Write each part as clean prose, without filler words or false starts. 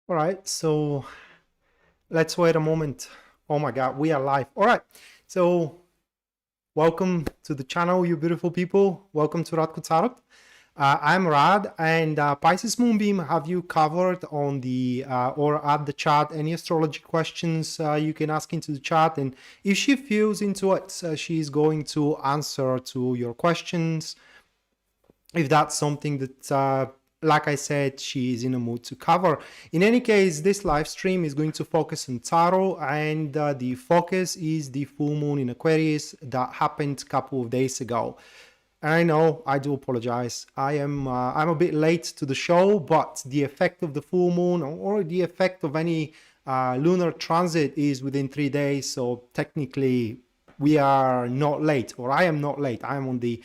All right, so let's wait a moment. Oh my God, we are live. All right, so welcome to the channel, you beautiful people. Welcome to Radko Tarot. I'm Rad, and Pisces Moonbeam have you covered on the or at the chat. Any astrology questions you can ask into the chat, and if she feels into it, she's going to answer to your questions. If that's something that like I said, she is in a mood to cover. In any case, this live stream is going to focus on tarot, and the focus is the full moon in Aquarius that happened a couple of days ago. I know, I do apologize. I'm a bit late to the show, but the effect of the full moon or the effect of any lunar transit is within 3 days, so technically we are not late, or I am not late. I am on the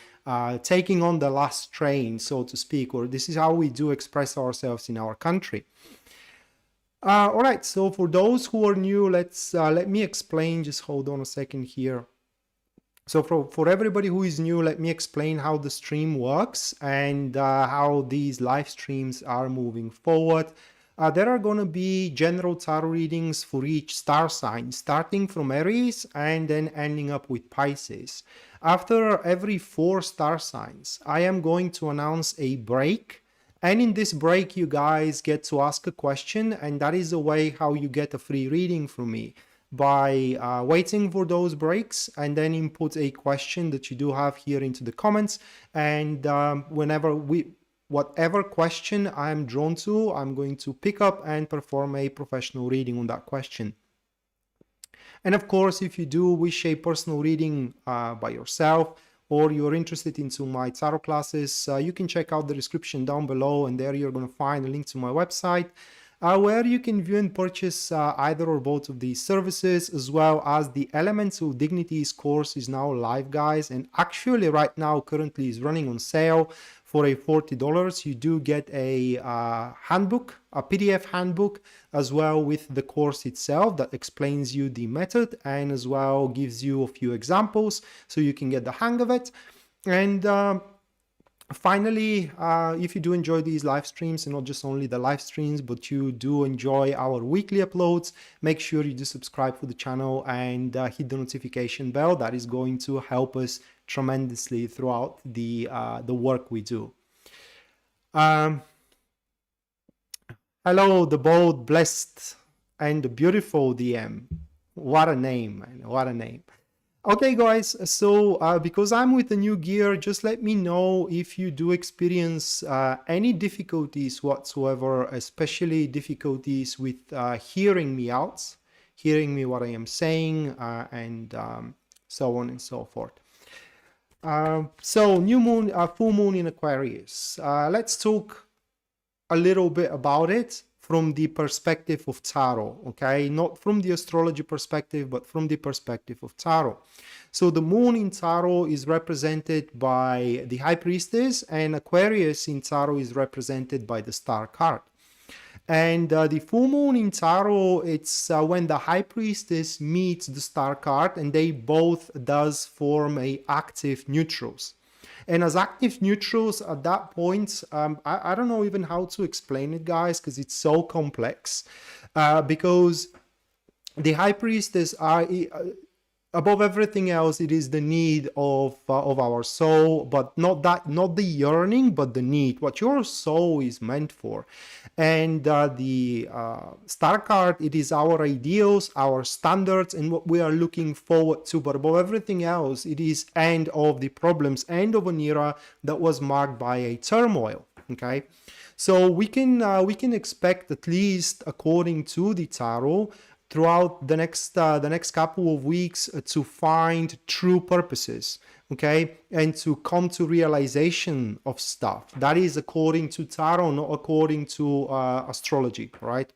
taking on the last train, so to speak, or this is how we do express ourselves in our country. All right, so for those who are new, let me explain. Just hold on a second here. So for everybody who is new, let me explain how the stream works and how these live streams are moving forward. There are going to be general tarot readings for each star sign, starting from Aries and then ending up with Pisces. After every 4 star signs, I am going to announce a break. And in this break, you guys get to ask a question, and that is the way how you get a free reading from me, by waiting for those breaks and then input a question that you do have here into the comments. And whatever question I'm drawn to, I'm going to pick up and perform a professional reading on that question. And of course, if you do wish a personal reading by yourself, or you're interested into my tarot classes, you can check out the description down below, and there you're going to find a link to my website, where you can view and purchase either or both of these services, as well as the Elements of Dignities course is now live, guys, and actually right now currently is running on sale for a $40. You do get a handbook, a PDF handbook, as well with the course itself that explains you the method and as well gives you a few examples so you can get the hang of it. And finally, if you do enjoy these live streams, and not just only the live streams, but you do enjoy our weekly uploads, make sure you do subscribe for the channel and hit the notification bell. That is going to help us tremendously throughout the work we do. Hello, the bold, blessed, and the beautiful DM. What a name, man. What a name. Okay, guys, so because I'm with the new gear, just let me know if you do experience any difficulties whatsoever, especially difficulties with hearing me out, hearing me what I am saying, and so on and so forth. So new moon, full moon in Aquarius. Let's talk a little bit about it from the perspective of tarot, okay? Not from the astrology perspective, but from the perspective of tarot. So the moon in tarot is represented by the High Priestess, and Aquarius in tarot is represented by the Star card. And the full moon in tarot, it's when the High Priestess meets the Star card, and they both does form a active neutrals. And as active neutrals at that point, I don't know even how to explain it, guys, because it's so complex. Because the High Priestess are, above everything else, it is the need of our soul, but not the yearning, but the need, what your soul is meant for. And the Star card, it is our ideals, our standards, and what we are looking forward to. But above everything else, it is end of the problems, end of an era that was marked by a turmoil. Okay, so we can expect, at least according to the tarot, throughout the next couple of weeks to find true purposes, okay, and to come to realization of stuff. That is according to tarot, not according to astrology, right?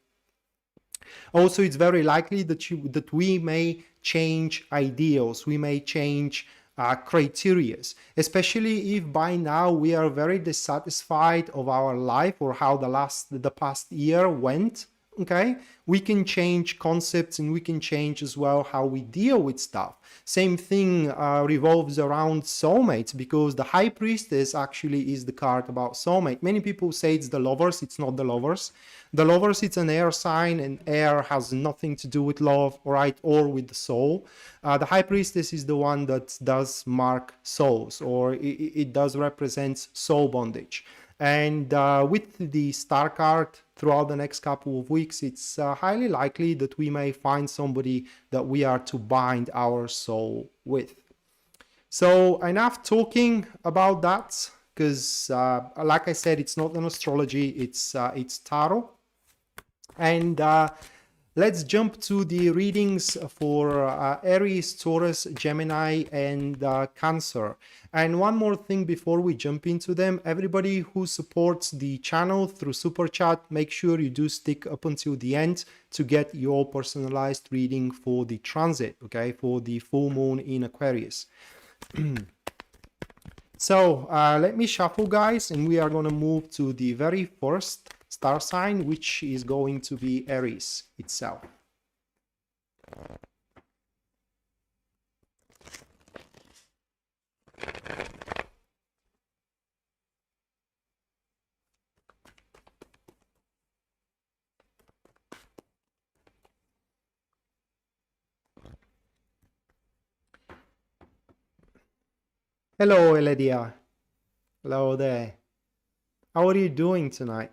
Also, it's very likely that we may change ideals, we may change criteria, especially if by now we are very dissatisfied of our life or how the past year went. Okay, we can change concepts and we can change as well how we deal with stuff. Same thing revolves around soulmates, because the High Priestess actually is the card about soulmate. Many people say it's the Lovers. It's not the Lovers. The Lovers, it's an air sign, and air has nothing to do with love, right, or with the soul. The High Priestess is the one that does mark souls, or it does represent soul bondage. And with the Star card, throughout the next couple of weeks, it's highly likely that we may find somebody that we are to bind our soul with. So enough talking about that, because like I said, it's not an astrology, it's tarot. And let's jump to the readings for Aries, Taurus, Gemini, and Cancer. And one more thing before we jump into them, everybody who supports the channel through Super Chat, make sure you do stick up until the end to get your personalized reading for the transit, okay, for the full moon in Aquarius. So let me shuffle, guys, and we are going to move to the very first star sign, which is going to be Aries itself. Hello, Eledia. Hello there. How are you doing tonight?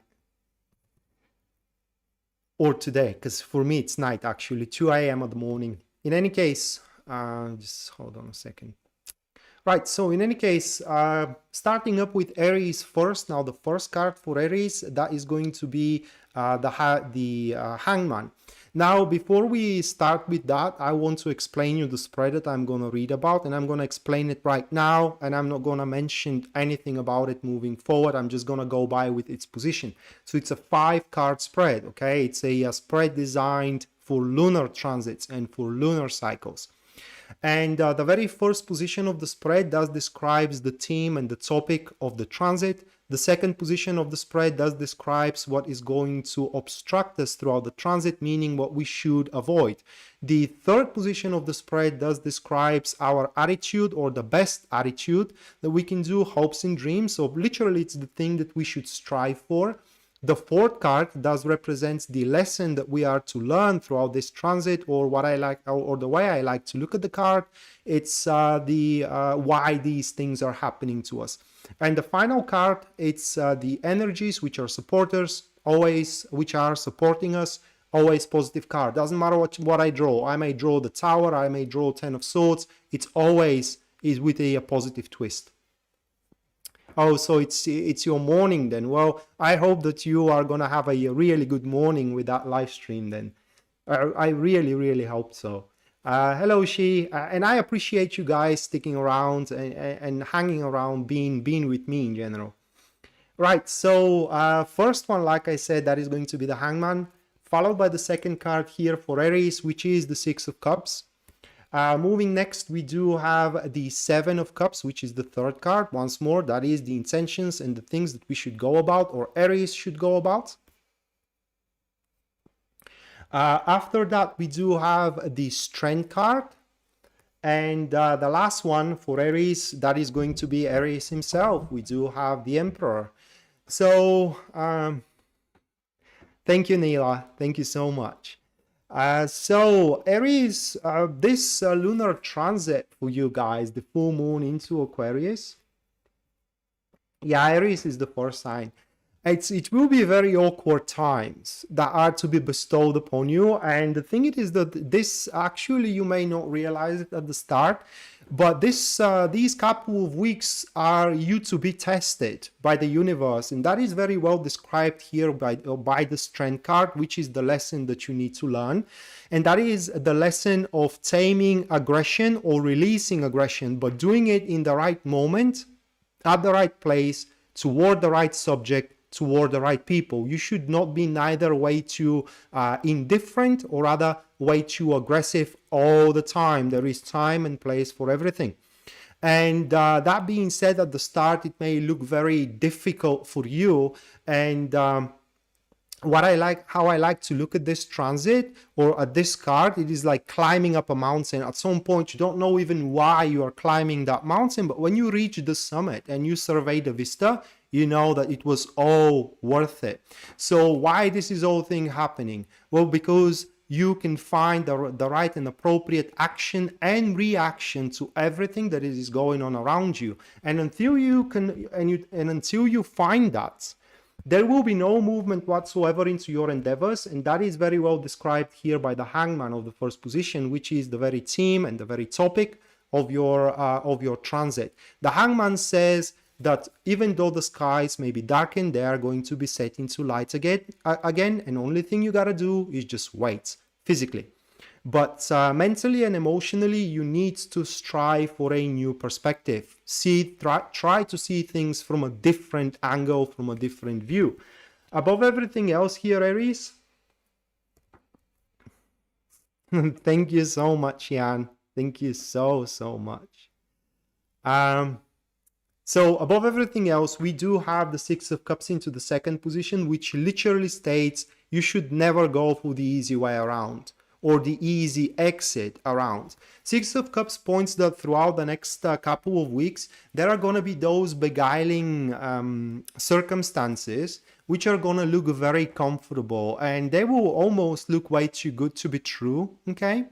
Or today, because for me it's night actually, 2 a.m. of the morning. In any case, just hold on a second. Right, so in any case, starting up with Aries first. Now the first card for Aries, that is going to be the Hangman. Now, before we start with that, I want to explain you the spread that I'm going to read about, and I'm going to explain it right now, and I'm not going to mention anything about it moving forward. I'm just going to go by with its position. So it's a 5-card spread, okay? It's a spread designed for lunar transits and for lunar cycles. And the very first position of the spread does describes the theme and the topic of the transit. The second position of the spread does describes what is going to obstruct us throughout the transit, meaning what we should avoid. The third position of the spread does describes our attitude, or the best attitude that we can do, hopes and dreams. So literally it's the thing that we should strive for. The fourth card does represent the lesson that we are to learn throughout this transit, or what I like, or the way I like to look at the card. It's why these things are happening to us. And the final card, it's the energies which are supporters, always, which are supporting us, always positive card. Doesn't matter what I draw. I may draw the Tower, I may draw 10 of Swords. It's always is with a positive twist. Oh, so it's your morning then. Well, I hope that you are going to have a really good morning with that live stream then. I really, really hope so. Hello, Shi. And I appreciate you guys sticking around and hanging around, being with me in general. Right, so first one, like I said, that is going to be the Hangman, followed by the second card here for Aries, which is the 6 of Cups. Moving next, we do have the 7 of Cups, which is the third card. Once more, that is the intentions and the things that we should go about, or Aries should go about. After that, we do have the Strength card. And the last one for Aries, that is going to be Aries himself. We do have the Emperor. So, thank you, Neela. Thank you so much. So Aries, this lunar transit for you guys, the full moon into Aquarius. Yeah, Aries is the first sign. It will be very awkward times that are to be bestowed upon you. And the thing is that this actually, you may not realize it at the start, but these couple of weeks are you to be tested by the universe. And that is very well described here by the Strength card, which is the lesson that you need to learn. And that is the lesson of taming aggression or releasing aggression, but doing it in the right moment, at the right place, toward the right subject, toward the right people. You should not be neither way too indifferent or rather way too aggressive all the time. There is time and place for everything. And that being said, at the start, it may look very difficult for you. And how I like to look at this transit or at this card, it is like climbing up a mountain. At some point, you don't know even why you are climbing that mountain, but when you reach the summit and you survey the vista, you know that it was all worth it. So why this is all thing happening? Well, because you can find the right and appropriate action and reaction to everything that is going on around you. And until you can, and until you find that, there will be no movement whatsoever into your endeavors, and that is very well described here by the Hangman of the first position, which is the very theme and the very topic of your transit. The Hangman says that even though the skies may be darkened, they are going to be set into light again, and the only thing you gotta do is just wait physically. But mentally and emotionally, you need to strive for a new perspective. Try to see things from a different angle, from a different view. Above everything else here, Aries, thank you so much, Jan. Thank you so much. So above everything else, we do have the Six of Cups into the second position, which literally states you should never go for the easy way around, or the easy exit around. Six of Cups points that throughout the next couple of weeks, there are going to be those beguiling circumstances which are going to look very comfortable, and they will almost look way too good to be true, okay?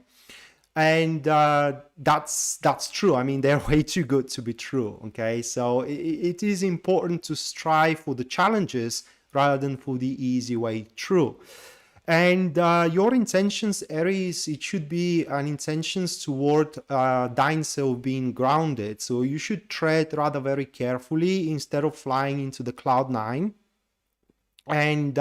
And that's true. I mean, they're way too good to be true, okay? So it is important to strive for the challenges rather than for the easy way through. And your intentions, Aries, it should be an intentions toward thine self being grounded. So you should tread rather very carefully instead of flying into the cloud nine. And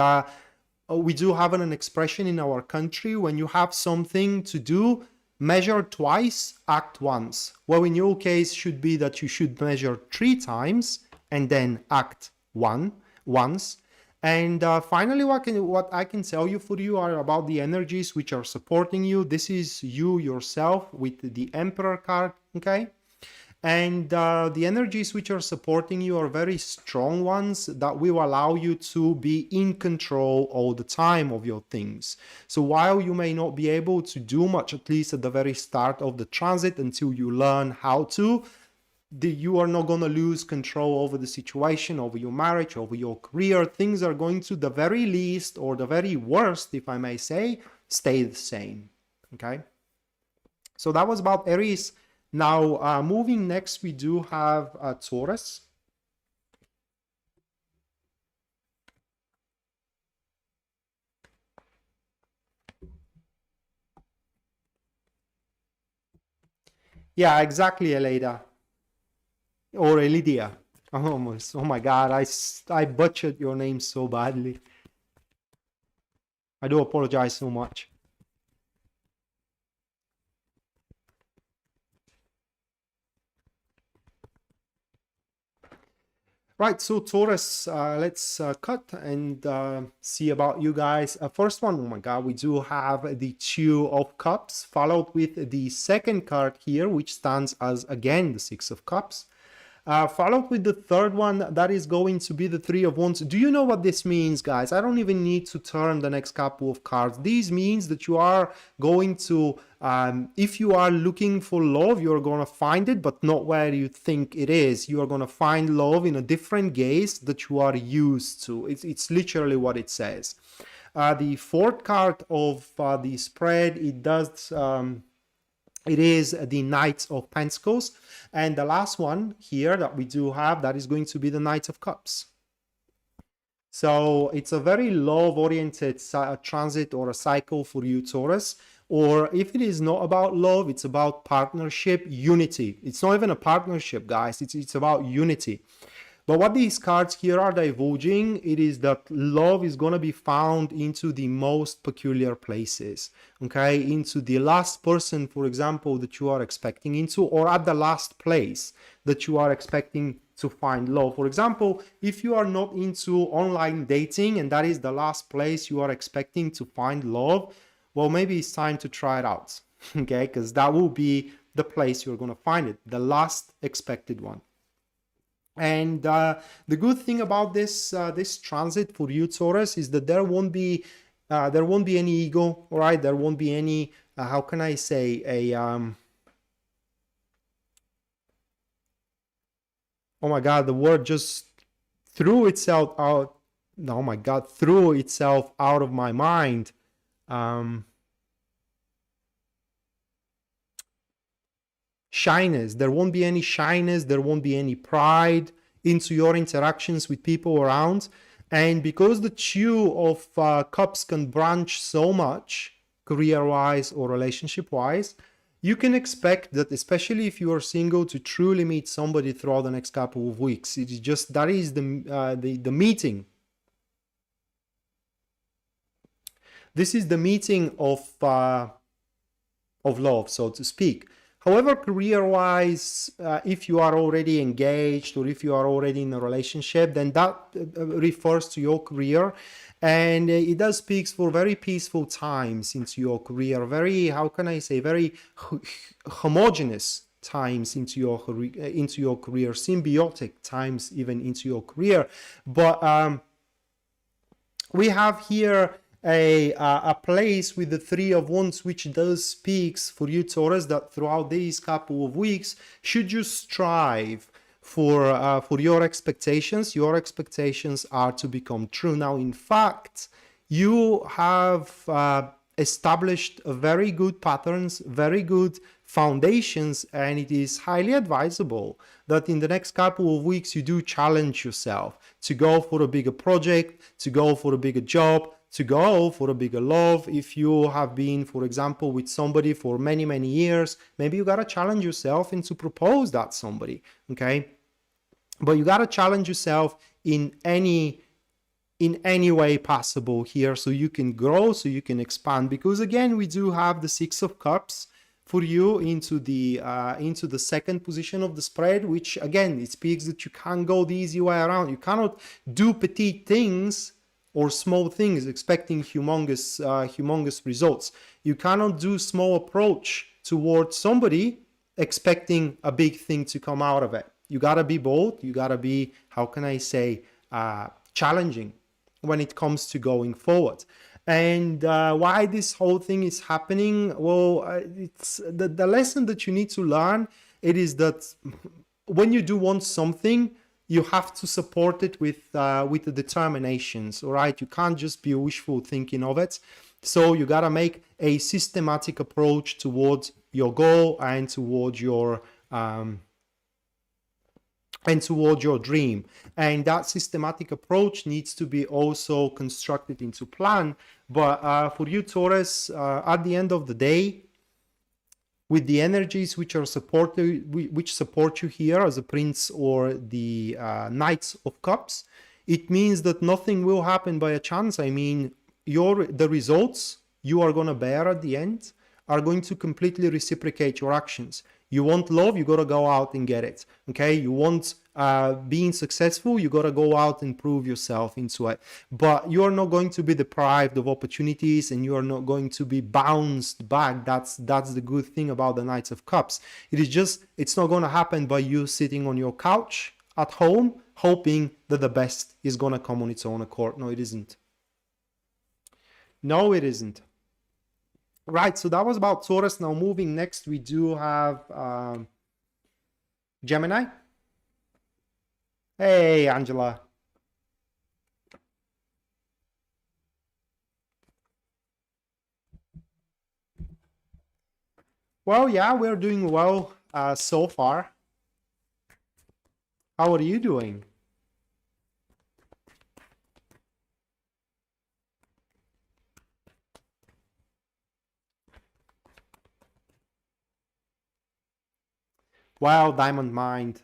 we do have an expression in our country: when you have something to do, measure twice, act once. Well, in your case, should be that you should measure 3 times and then act once. And finally, what I can tell you for you are about the energies which are supporting you. This is you yourself with the Emperor card, okay? And the energies which are supporting you are very strong ones that will allow you to be in control all the time of your things. So while you may not be able to do much, at least at the very start of the transit, until you learn how to, you are not going to lose control over the situation, over your marriage, over your career. Things are going to, the very least, or the very worst, if I may say, stay the same. Okay? So that was about Aries. Now, moving next, we do have Taurus. Yeah, exactly, Eleda. Or Elidia. Almost. Oh my God, I butchered your name so badly. I do apologize so much. Right, so Taurus, let's cut and see about you guys. First one, oh my God, we do have the Two of Cups, followed with the second card here, which stands as, again, the Six of Cups. Followed with the third one, that is going to be the Three of Wands. Do you know what this means, guys? I don't even need to turn the next couple of cards. This means that you are going to, if you are looking for love, you're going to find it, but not where you think it is. You are going to find love in a different gaze that you are used to. It's literally what it says. The fourth card of the spread, it does... it is the Knight of Pentacles. And the last one here that we do have, that is going to be the Knight of Cups. So it's a very love-oriented transit or a cycle for you, Taurus. Or if it is not about love, it's about partnership, unity. It's not even a partnership, guys. It's about unity. But what these cards here are divulging, it is that love is going to be found into the most peculiar places, okay? Into the last person, for example, that you are expecting into, or at the last place that you are expecting to find love. For example, if you are not into online dating and that is the last place you are expecting to find love, well, maybe it's time to try it out, okay? Because that will be the place you're going to find it, the last expected one. And the good thing about this this transit for you, Taurus, is that there won't be any ego, all right? There won't be any how can I say, a oh my God, the word just threw itself out. Oh my God, threw itself out of my mind. Shyness. There won't be any shyness. There won't be any pride into your interactions with people around. And because the Two of Cups can branch so much, career-wise or relationship-wise, you can expect that, especially if you are single, to truly meet somebody throughout the next couple of weeks. It is just, that is the meeting. This is the meeting of love, so to speak. However, career-wise, if you are already engaged or if you are already in a relationship, then that refers to your career. And it does speak for very peaceful times into your career. Very, how can I say, very homogeneous times into your career, symbiotic times even into your career. But we have here a place with the Three of Wands, which does speaks for you, Taurus, that throughout these couple of weeks, should you strive for your expectations are to become true. Now, in fact, you have established very good patterns, very good foundations, and it is highly advisable that in the next couple of weeks you do challenge yourself to go for a bigger project, to go for a bigger job, to go for a bigger love. If you have been, for example, with somebody for many, many years, maybe you gotta challenge yourself and to propose that somebody, okay? But you gotta challenge yourself in any way possible here, so you can grow, so you can expand. Because again, we do have the Six of Cups for you into the second position of the spread, which again, it speaks that you can't go the easy way around. You cannot do petite things or small things expecting humongous results. You cannot do small approach towards somebody expecting a big thing to come out of it. You gotta be bold. You gotta be, how can I say, challenging when it comes to going forward. And why this whole thing is happening? Well, it's the lesson that you need to learn. It is that when you do want something, you have to support it with the determinations, all right? You can't just be wishful thinking of it. So you gotta make a systematic approach towards your goal and towards your dream. And that systematic approach needs to be also constructed into plan. But for you, Taurus, at the end of the day, with the energies which support you here as a Prince or the Knights of Cups, it means that nothing will happen by a chance. I mean, the results you are going to bear at the end are going to completely reciprocate your actions. You want love, you got to go out and get it. Okay, you want being successful, you got to go out and prove yourself into it. But you are not going to be deprived of opportunities, and you are not going to be bounced back. That's the good thing about the Knights of Cups. It's not going to happen by you sitting on your couch at home hoping that the best is going to come on its own accord. No, it isn't. No, it isn't. Right, so that was about Taurus. Now moving next, we do have Gemini. Hey, Angela. Well, yeah, we're doing well so far. How are you doing? Wow, Diamond Mind.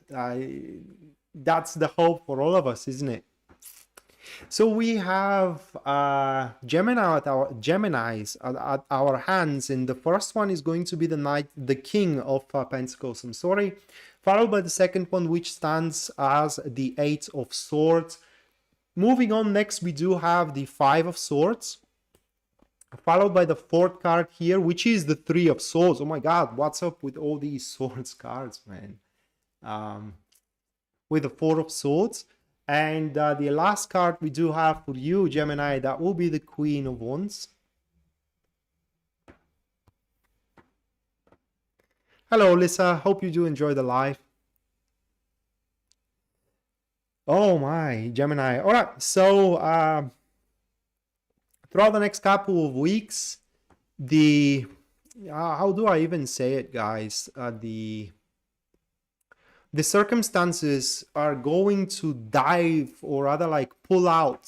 That's the hope for all of us, isn't it? So we have Geminis at our hands, and the first one is going to be the King of Pentacles, I'm sorry, followed by the second one, which stands as the Eight of Swords. Moving on, next we do have the Five of Swords, followed by the fourth card here, which is the Three of Swords. Oh my God, what's up with all these swords cards, man? with the Four of Swords. And the last card we do have for you, Gemini, that will be the Queen of Wands. Hello, Lisa. Hope you do enjoy the live. Oh my, Gemini. All right. So throughout the next couple of weeks, the how do I even say it, guys? The circumstances are going to dive, or rather like pull out.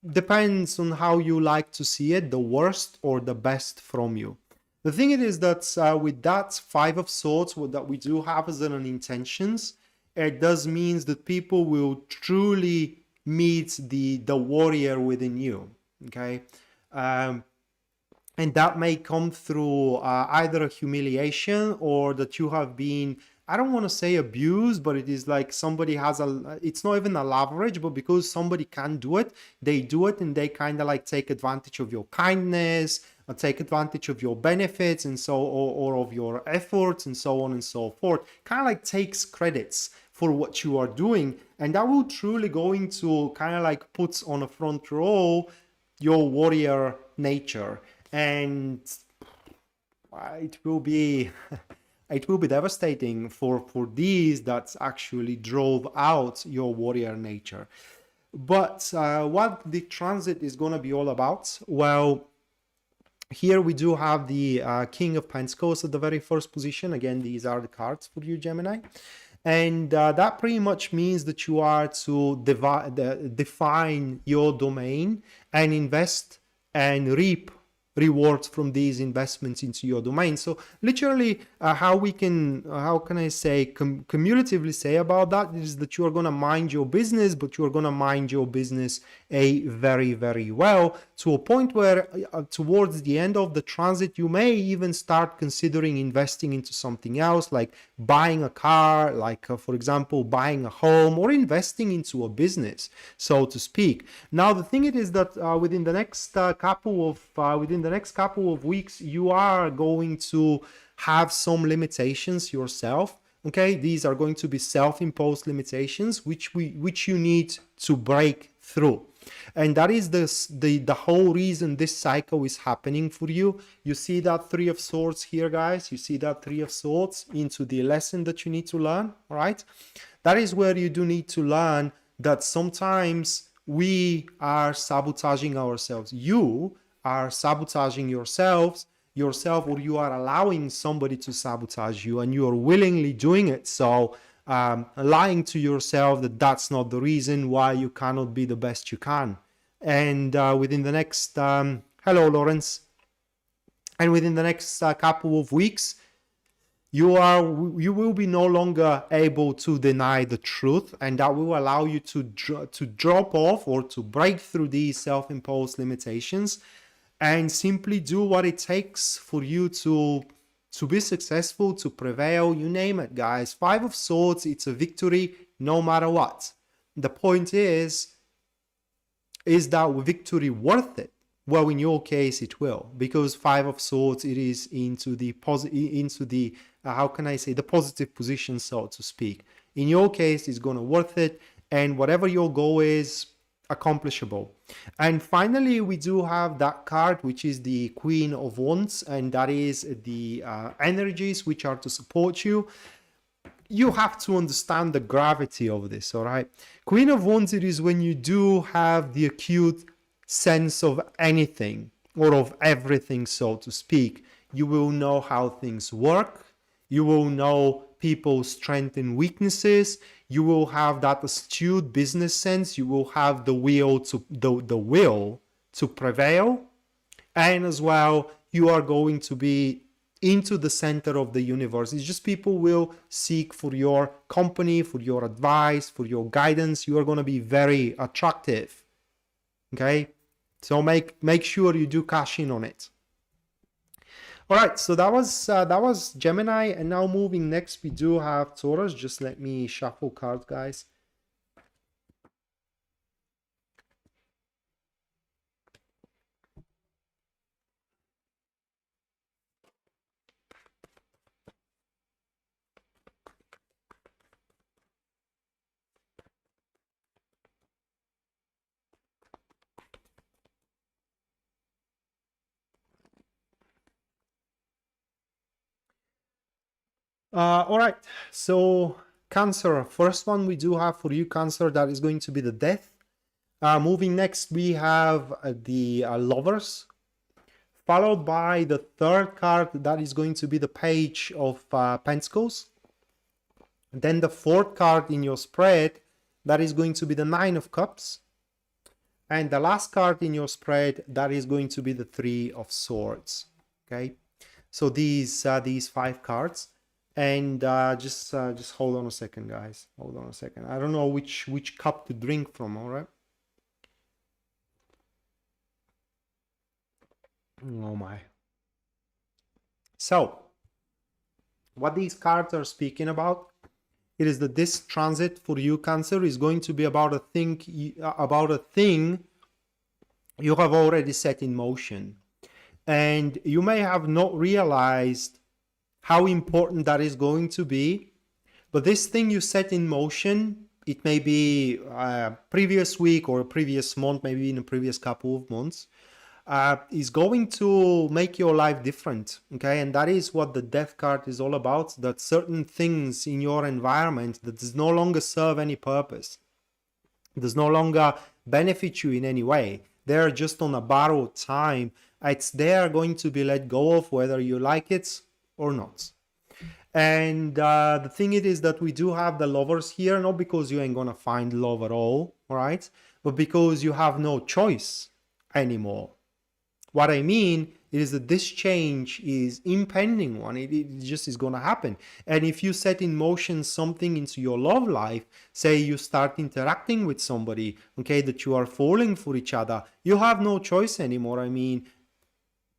Depends on how you like to see it, the worst or the best from you. The thing is that with that Five of Swords, what that we do have as an intentions, it does means that people will truly meet the warrior within you. Okay. And that may come through either a humiliation, or that you have been, I don't want to say abused, but it is like somebody has it's not even a leverage, but because somebody can do it, they do it, and they kind of like take advantage of your kindness, or take advantage of your benefits, and so, or of your efforts, and so on and so forth. Kind of like takes credits for what you are doing, and that will truly going to kind of like put on a front row your warrior nature. And it will be it will be devastating for these that actually drove out your warrior nature. But what the transit is going to be all about, well, here we do have the King of Pentacles at the very first position. Again, these are the cards for you, Gemini. And that pretty much means that you are to define your domain and invest and reap rewards from these investments into your domain. So literally how can I say, cumulatively say about that is that you are going to mind your business, but you are going to mind your business very, very well, to a point where towards the end of the transit, you may even start considering investing into something else, like buying a car, like for example, buying a home, or investing into a business, so to speak. Now, the thing is that within the next couple of weeks, you are going to have some limitations yourself. Okay, these are going to be self-imposed limitations which you need to break through. And that is the whole reason this cycle is happening for you. You see that Three of Swords here, guys. You see that Three of Swords into the lesson that you need to learn, right? That is where you do need to learn that sometimes we are sabotaging ourselves. You are sabotaging yourself, or you are allowing somebody to sabotage you, and you are willingly doing it. So lying to yourself that that's not the reason why you cannot be the best you can. And within the next hello, Lawrence. And within the next couple of weeks, you will be no longer able to deny the truth, and that will allow you to drop off, or to break through these self-imposed limitations, and simply do what it takes for you to be successful, to prevail. You name it, guys. Five of Swords, it's a victory no matter what. The point is that victory worth it? Well, in your case, it will, because Five of Swords, it is into the how can I say, the positive position, so to speak. In your case, it's gonna worth it, and whatever your goal is, accomplishable. And finally, we do have that card, which is the Queen of Wands, and that is the energies which are to support you. You have to understand the gravity of this, all right? Queen of Wands, it is when you do have the acute sense of anything, or of everything, so to speak. You will know how things work. You will know people's strengths and weaknesses. You will have that astute business sense. You will have the will to prevail. And as well, you are going to be into the center of the universe. It's just people will seek for your company, for your advice, for your guidance. You are going to be very attractive. Okay? So make sure you do cash in on it. All right, so that was Gemini, and now moving next, we do have Taurus. Just let me shuffle cards, guys. All right, so Cancer, first one we do have for you, Cancer, that is going to be the Death. Moving next, we have the Lovers, followed by the third card, that is going to be the Page of Pentacles. Then the fourth card in your spread, that is going to be the Nine of Cups. And the last card in your spread, that is going to be the Three of Swords. Okay, so these 5 cards. And just hold on a second, guys. Hold on a second. I don't know which cup to drink from, all right? Oh my. So, what these cards are speaking about, it is that this transit for you, Cancer, is going to be about a thing you have already set in motion. And you may have not realized how important that is going to be, but this thing you set in motion, it may be a previous week or a previous month, maybe in a previous couple of months, is going to make your life different. Okay, and that is what the Death card is all about, that certain things in your environment that does no longer serve any purpose, does no longer benefit you in any way, they're just on a borrowed time, they are going to be let go of, whether you like it or not. And the thing it is that we do have the Lovers here, not because you ain't gonna find love at all right, but because you have no choice anymore. What I mean is that this change is impending one. It just is gonna happen. And if you set in motion something into your love life, say you start interacting with somebody, okay, that you are falling for each other, you have no choice anymore. I mean,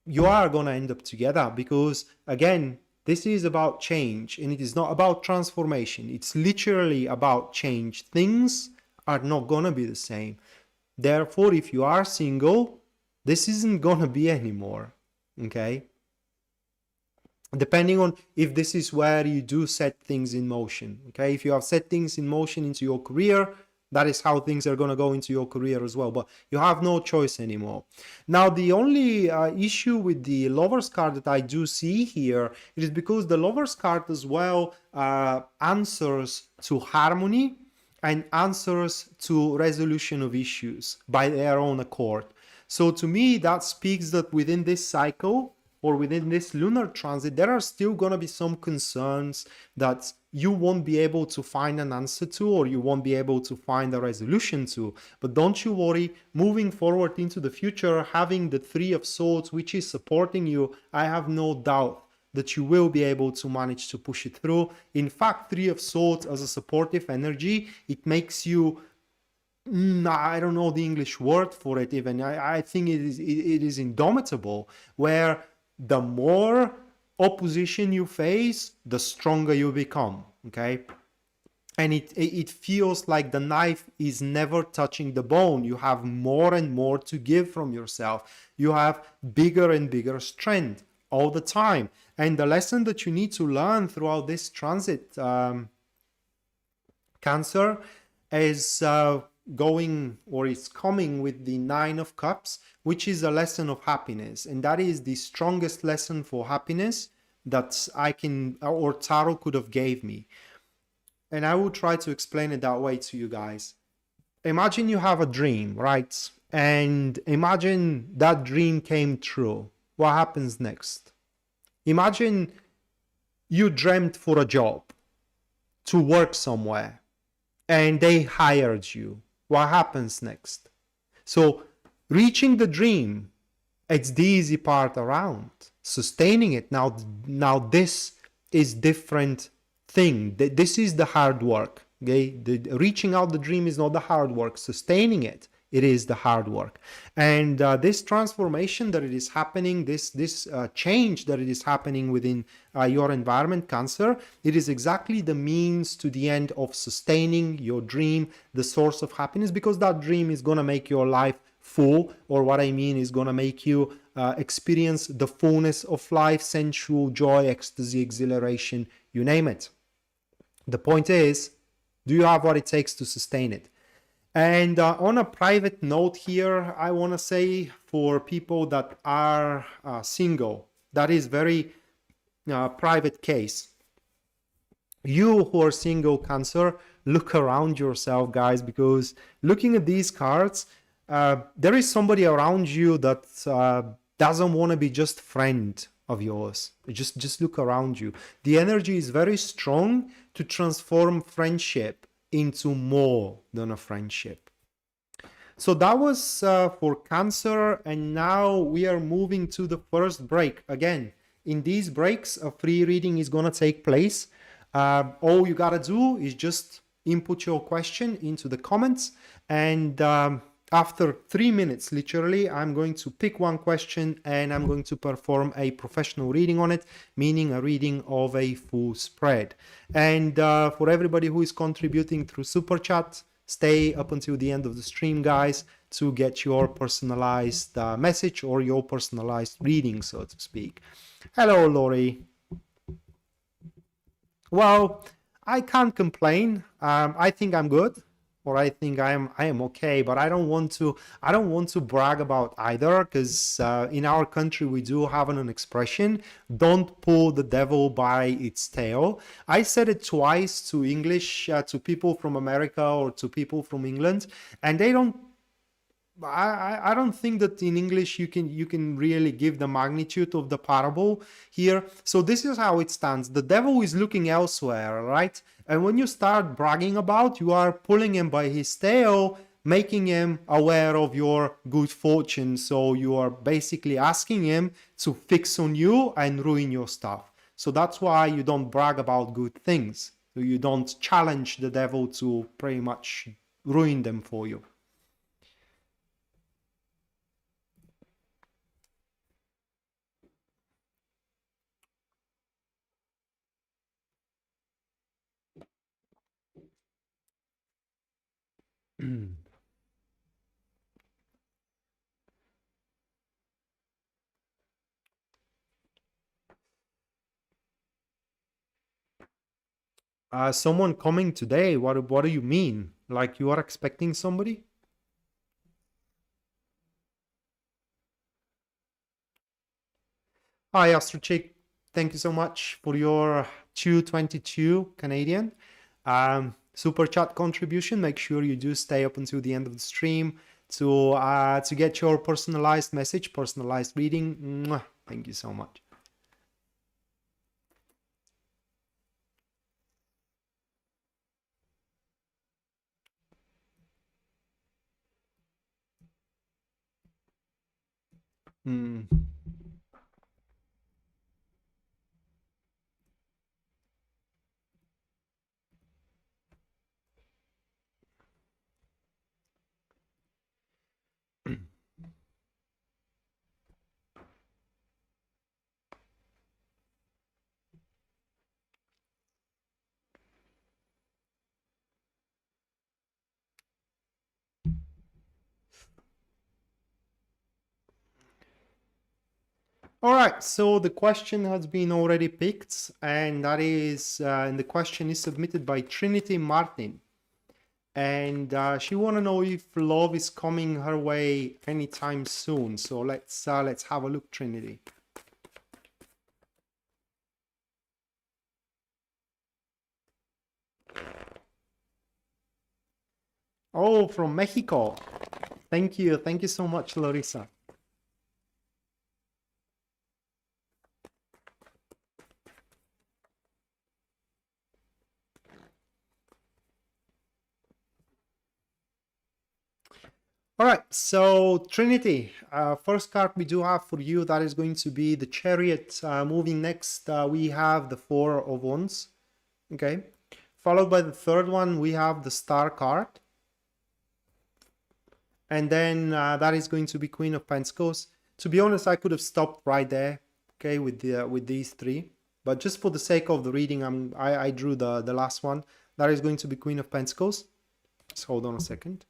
you are gonna end up together, because again, this is about change, and it is not about transformation. It's literally about change. Things are not gonna be the same. Therefore, if you are single, this isn't gonna be anymore, okay? Depending on if this is where you do set things in motion, okay? If you have set things in motion into your career, that is how things are going to go into your career as well, but you have no choice anymore. Now, the only issue with the Lovers card that I do see here, it is because the Lovers card as well answers to harmony and answers to resolution of issues by their own accord. So to me, that speaks that within this cycle, or within this lunar transit, there are still going to be some concerns that you won't be able to find an answer to, or you won't be able to find a resolution to. But don't you worry, moving forward into the future, having the Three of Swords, which is supporting you, I have no doubt that you will be able to manage to push it through. In fact, Three of Swords as a supportive energy, it makes you, I don't know the English word for it even, I think it is indomitable, where the more opposition you face, the stronger you become, okay? And it feels like the knife is never touching the bone. You have more and more to give from yourself. You have bigger and bigger strength all the time. And the lesson that you need to learn throughout this transit, Cancer, is going, or is coming with the Nine of Cups, which is a lesson of happiness, and that is the strongest lesson for happiness that I can, or Tarot could have gave me. And I will try to explain it that way to you guys. Imagine you have a dream, right? And imagine that dream came true. What happens next? Imagine you dreamt for a job, to work somewhere, and they hired you. What happens next? So reaching the dream, it's the easy part around. Sustaining it, now this is different thing. This is the hard work. Okay, reaching out the dream is not the hard work. Sustaining it, it is the hard work. And this transformation that it is happening, this change that it is happening within your environment, Cancer, it is exactly the means to the end of sustaining your dream, the source of happiness, because that dream is going to make your life full, or what I mean is going to make you experience the fullness of life, sensual joy, ecstasy, exhilaration, you name it. The point is, do you have what it takes to sustain it? And on a private note here, I want to say for people that are single, that is very private case. You who are single, Cancer, look around yourself, guys, because looking at these cards, there is somebody around you that doesn't want to be just friend of yours. Just look around you. The energy is very strong to transform friendship into more than a friendship. So that was for Cancer, and now we are moving to the first break. Again, in these breaks, a free reading is going to take place. All you gotta do is just input your question into the comments, and after 3 minutes, literally, I'm going to pick one question and I'm going to perform a professional reading on it, meaning a reading of a full spread. And for everybody who is contributing through Super Chat, stay up until the end of the stream, guys, to get your personalized message or your personalized reading, so to speak. Hello, Lori. Well, I can't complain. I think I'm good, or I think I am okay. But I don't want to brag about either, because in our country we do have an expression: "Don't pull the devil by its tail." I said it twice to English to people from America or to people from England, and they don't. I don't think that in English you can really give the magnitude of the parable here. So this is how it stands. The devil is looking elsewhere, right? And when you start bragging about, you are pulling him by his tail, making him aware of your good fortune. So you are basically asking him to fix on you and ruin your stuff. So that's why you don't brag about good things. So you don't challenge the devil to pretty much ruin them for you. Someone coming today? What do you mean? Like you are expecting somebody? Hi, Astrochick. Thank you so much for your 222 Canadian super chat contribution. Make sure you do stay up until the end of the stream to get your personalized message, personalized reading. Mwah. Thank you so much. Mm. All right, so the question has been already picked, and that is, and the question is submitted by Trinity Martin, and she want to know if love is coming her way anytime soon. So let's have a look, Trinity. Oh, from Mexico. Thank you so much, Larissa. All right, so Trinity, first card we do have for you, that is going to be the Chariot. Moving next, we have the Four of Wands, okay? Followed by the third one, we have the Star card. And then that is going to be Queen of Pentacles. To be honest, I could have stopped right there, okay, with these three. But just for the sake of the reading, I drew the last one. That is going to be Queen of Pentacles. Just hold on a second.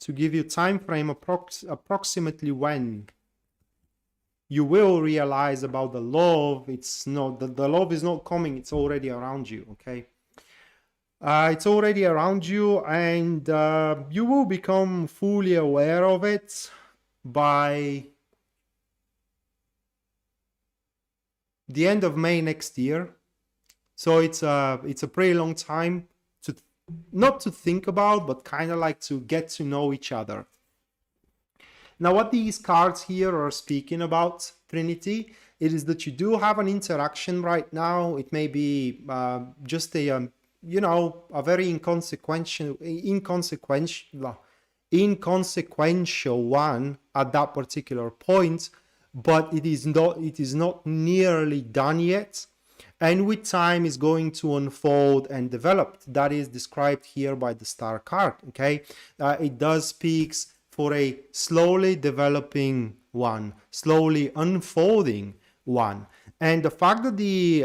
To give you time frame approximately when you will realize about the love. It's not the love is not coming, it's already around you, okay? It's already around you, and you will become fully aware of it by the end of May next year. So it's a pretty long time to not to think about, but kind of like to get to know each other. Now, what these cards here are speaking about, Trinity, it is that you do have an interaction right now. It may be just a you know, a very inconsequential one at that particular point, but it is not nearly done yet, and with time is going to unfold and develop. That is described here by the star card. Okay, it does speaks for a slowly developing one, slowly unfolding one. And the fact that the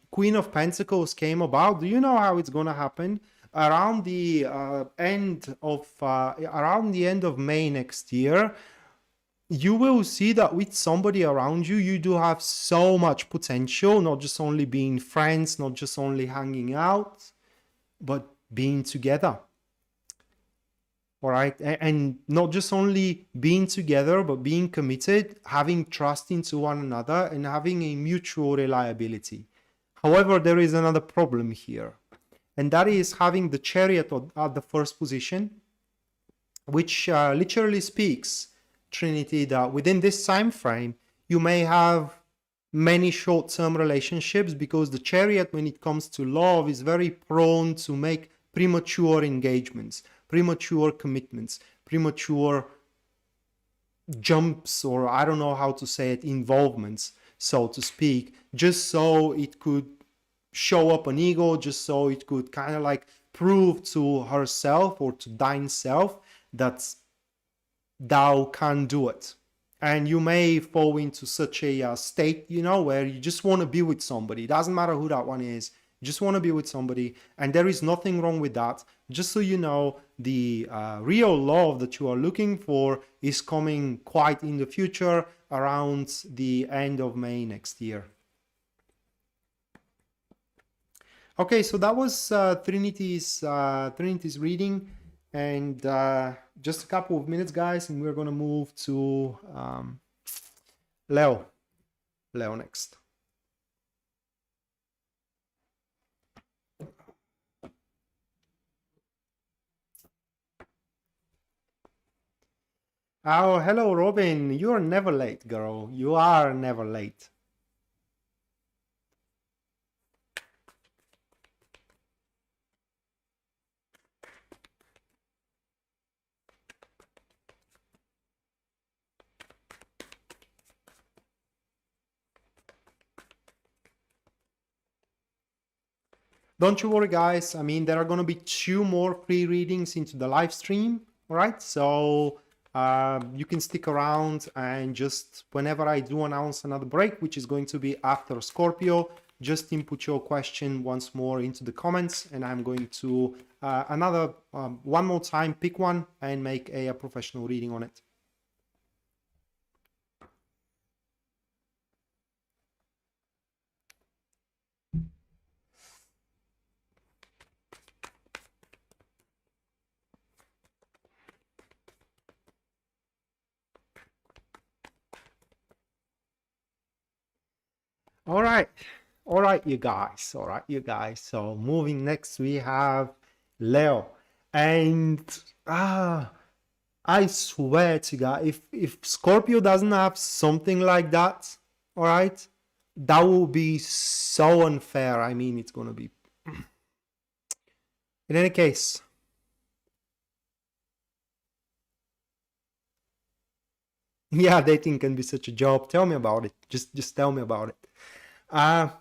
Queen of Pentacles came about, do you know how it's going to happen? Around the end of May next year, you will see that with somebody around you, you do have so much potential, not just only being friends, not just only hanging out, but being together. All right, and not just only being together, but being committed, having trust into one another, and having a mutual reliability. However, there is another problem here, and that is having the Chariot at the first position, which literally speaks, Trinity, that within this time frame, you may have many short-term relationships, because the Chariot, when it comes to love, is very prone to make premature engagements, premature commitments, premature jumps, or I don't know how to say it, involvements, so to speak, just so it could show up an ego, just so it could kind of like prove to herself or to thine self that thou can do it. And you may fall into such a state, you know, where you just want to be with somebody. It doesn't matter who that one is. You just want to be with somebody, and there is nothing wrong with that. Just so you know, the real love that you are looking for is coming quite in the future, around the end of May next year. Okay, so that was Trinity's reading, and just a couple of minutes, guys, and we're gonna move to Leo next. Oh, hello, Robin. You are never late, girl. You are never late. Don't you worry, guys. I mean, there are going to be 2 more free readings into the live stream. All right, so you can stick around, and just whenever I do announce another break, which is going to be after Scorpio, just input your question once more into the comments, and I'm going to one more time pick one and make a professional reading on it. All right, you guys. So moving next, we have Leo, and I swear to God, if Scorpio doesn't have something like that, all right, that will be so unfair. I mean, it's gonna be. In any case, yeah, dating can be such a job. Tell me about it. Just tell me about it. Well,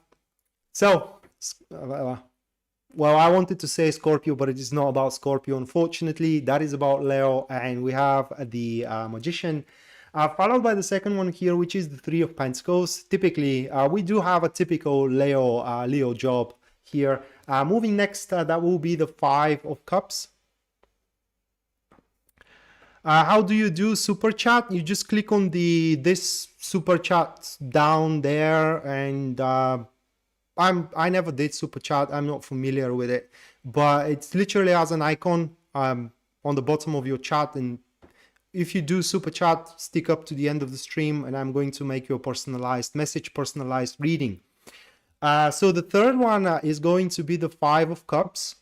I wanted to say Scorpio, but it is not about Scorpio, unfortunately. That is about Leo, and we have the Magician, followed by the second one here, which is the Three of Pentacles. Typically, we do have a typical Leo job here. Moving next, that will be the Five of Cups. How do you do super chat? You just click on this super chat down there, and I never did super chat. I'm not familiar with it, but it's literally as an icon on the bottom of your chat, and if you do super chat, stick up to the end of the stream, and I'm going to make you a personalized message, personalized reading. So the third one is going to be the Five of Cups,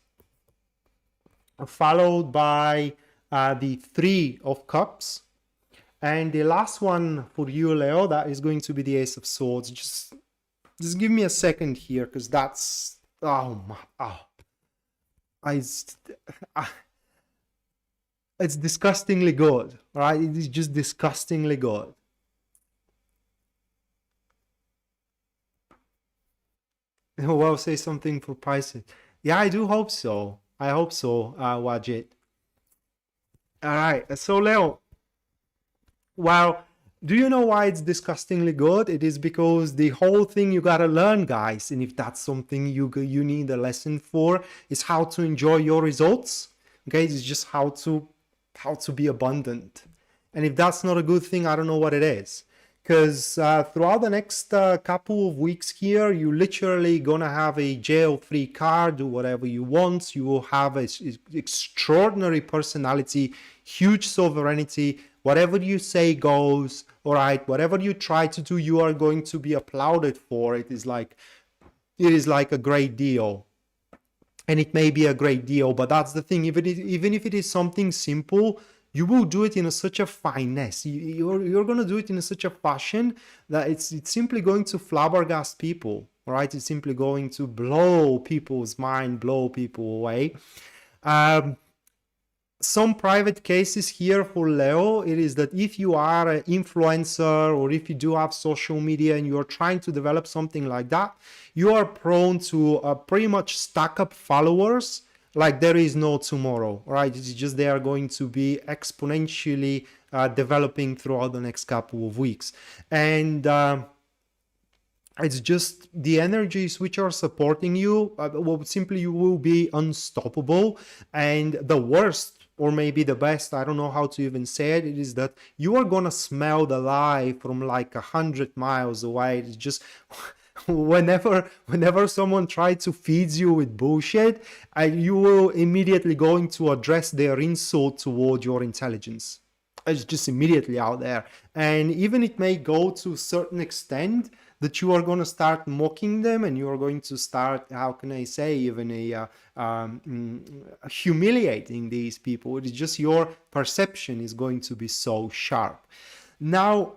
followed by the Three of Cups. And the last one for you, Leo, that is going to be the Ace of Swords. Just give me a second here, because that's, oh my, oh, it's disgustingly good, right? It is just disgustingly good. Well, say something for Pisces. Yeah, I do hope so. I hope so, Wajid. All right, so Leo, well, do you know why it's disgustingly good? It is because the whole thing you gotta learn, guys, and if that's something you need a lesson for, is how to enjoy your results. Okay, it's just how to be abundant. And if that's not a good thing, I don't know what it is. Because throughout the next couple of weeks here, you literally gonna have a jail-free card, do whatever you want. You will have an extraordinary personality, huge sovereignty. Whatever you say goes, all right? Whatever you try to do, you are going to be applauded for. It is like a great deal. And it may be a great deal, but that's the thing. Even if it is something simple, you will do it in such a finesse. You're going to do it in such a fashion that it's simply going to flabbergast people, right? It's simply going to blow people's mind, blow people away. Some private cases here for Leo, it is that if you are an influencer or if you do have social media and you're trying to develop something like that, you are prone to pretty much stack up followers like there is no tomorrow, right? It's just they are going to be exponentially developing throughout the next couple of weeks. And it's just the energies which are supporting you, well, simply you will be unstoppable. And the worst, or maybe the best, I don't know how to even say it, it is that you are gonna smell the lie from like 100 miles away. It's just whenever someone tries to feed you with bullshit, you will immediately going to address their insult toward your intelligence. It's just immediately out there. And even it may go to a certain extent that you are going to start mocking them, and you are going to start, how can I say, even humiliating these people. It is just your perception is going to be so sharp. Now,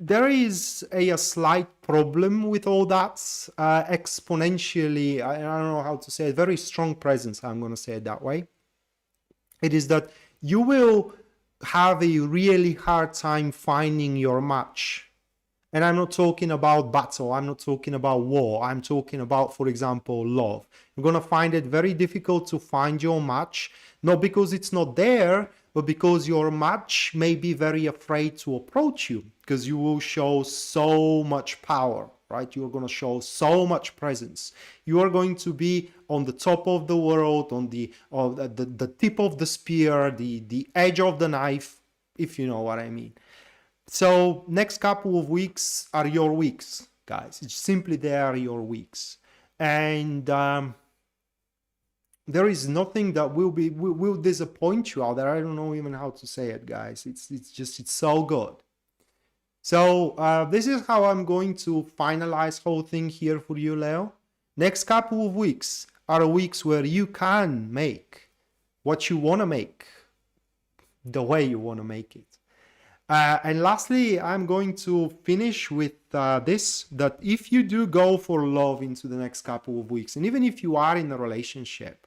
there is a slight problem with all that, exponentially, I don't know how to say it, very strong presence, I'm going to say it that way. It is that you will have a really hard time finding your match. And I'm not talking about battle, I'm not talking about war, I'm talking about, for example, love. You're going to find it very difficult to find your match, not because it's not there, but because your match may be very afraid to approach you, because you will show so much power, right? You're going to show so much presence. You are going to be on the top of the world, on the tip of the spear, the edge of the knife, if you know what I mean. So next couple of weeks are your weeks, guys. It's simply they are your weeks. And there is nothing that will disappoint you out there. I don't know even how to say it, guys. It's so good. So this is how I'm going to finalize whole thing here for you, Leo. Next couple of weeks are weeks where you can make what you want to make, the way you want to make it. And lastly, I'm going to finish with this, that if you do go for love into the next couple of weeks, and even if you are in a relationship,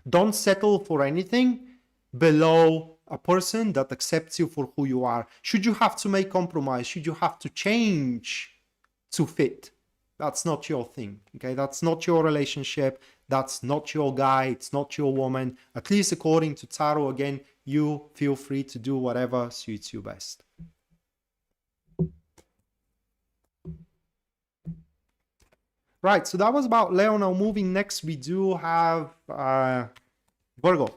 don't settle for anything below a person that accepts you for who you are. Should you have to make compromise, should you have to change to fit, that's not your thing, okay? That's not your relationship, that's not your guy, it's not your woman. At least according to Tarot, again, you feel free to do whatever suits you best. Right, so that was about Leo. Now moving next, we do have Virgo.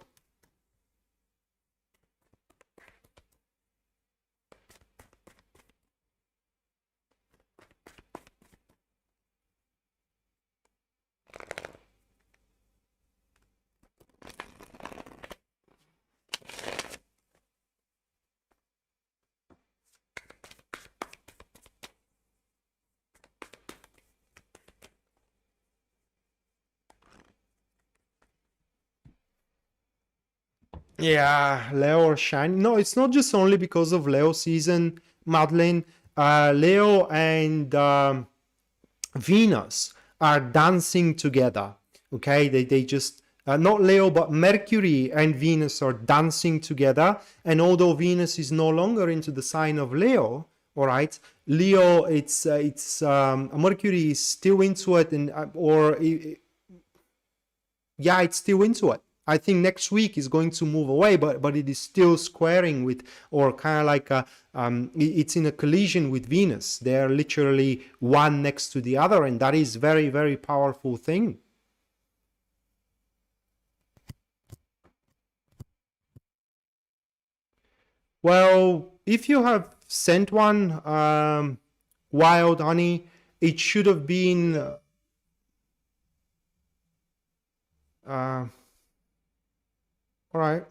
Yeah, Leo or shine. No, it's not just only because of Leo season, Madeline. Leo and Venus are dancing together. Okay, they just not Leo, but Mercury and Venus are dancing together. And although Venus is no longer into the sign of Leo, all right, Leo, it's Mercury is still into it, and yeah, it's still into it. I think next week is going to move away, but it is still squaring with, or kind of like it's in a collision with Venus. They're literally one next to the other, and that is very, very powerful thing. Well, if you have sent one, Wild Honey, it should have been all right.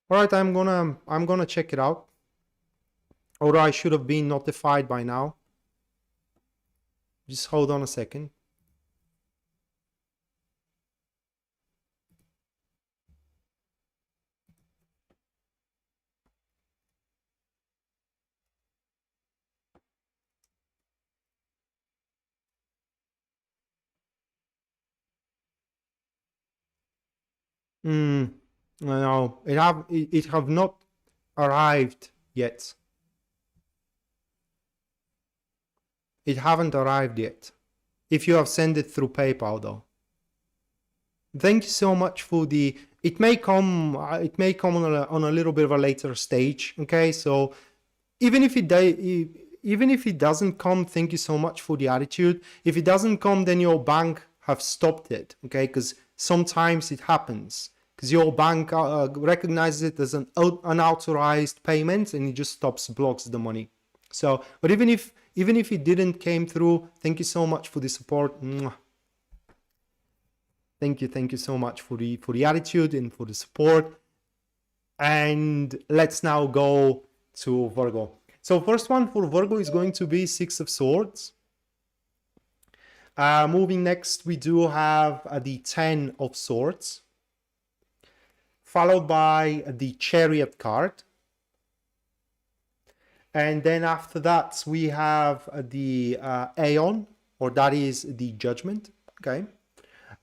All right, I'm gonna check it out. Or I should have been notified by now. Just hold on a second. No, it have not arrived yet. It haven't arrived yet. If you have sent it through PayPal, though. Thank you so much for the. It may come on a little bit of a later stage. Okay, so even if it doesn't come, thank you so much for the attitude. If it doesn't come, then your bank have stopped it. Okay, because sometimes it happens. Because your bank recognizes it as an unauthorized payment, and it just blocks the money. So, but even if it didn't came through, thank you so much for the support. Thank you so much for the attitude and for the support. And let's now go to Virgo. So first one for Virgo is going to be Six of Swords. Moving next, we do have the 10 of Swords, followed by the Chariot card. And then after that, we have the Aeon, or that is the Judgment, okay?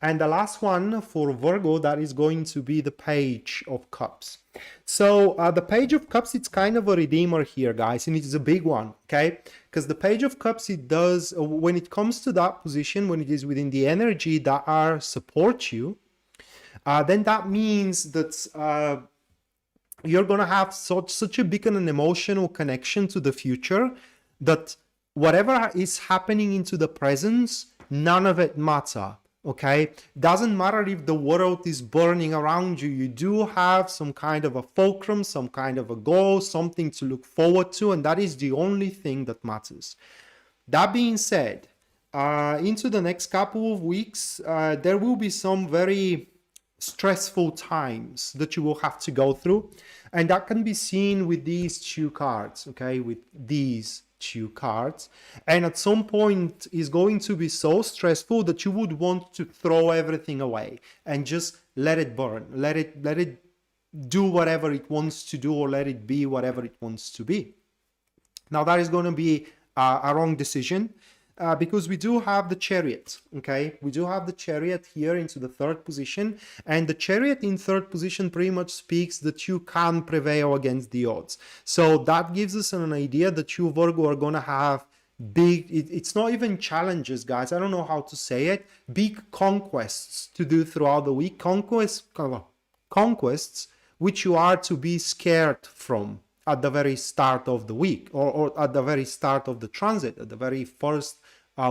And the last one for Virgo, that is going to be the Page of Cups. So the Page of Cups, it's kind of a redeemer here, guys, and it's a big one, okay? Because the Page of Cups, it does, when it comes to that position, when it is within the energy that support you, then that means that you're going to have such a big an emotional connection to the future that whatever is happening into the present, none of it matter. Okay, doesn't matter if the world is burning around you, you do have some kind of a fulcrum, some kind of a goal, something to look forward to, and that is the only thing that matters. That being said, into the next couple of weeks, there will be some very stressful times that you will have to go through, and that can be seen with these two cards, okay, with these two cards. And at some point is going to be so stressful that you would want to throw everything away and just let it burn, let it do whatever it wants to do, or let it be whatever it wants to be. Now that is going to be a wrong decision, because we do have the Chariot, okay? We do have the Chariot here into the third position, and the Chariot in third position pretty much speaks that you can prevail against the odds. So that gives us an idea that you, Virgo, are going to have big, it's not even challenges, guys, I don't know how to say it, big conquests to do throughout the week, conquests which you are to be scared from at the very start of the week, or at the very start of the transit, at the very first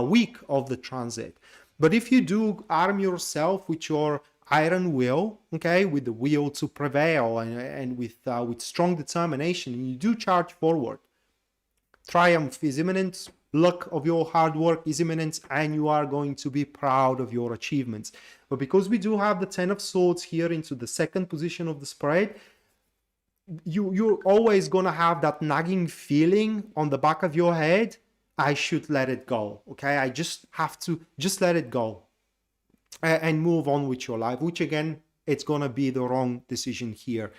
week of the transit. But if you do arm yourself with your iron will, okay, with the will to prevail, and with strong determination, and you do charge forward, triumph is imminent, luck of your hard work is imminent, and you are going to be proud of your achievements. But because we do have the 10 of Swords here into the second position of the spread, you're always going to have that nagging feeling on the back of your head I should let it go. Okay, I just have to just let it go and move on with your life, which again, it's gonna be the wrong decision here.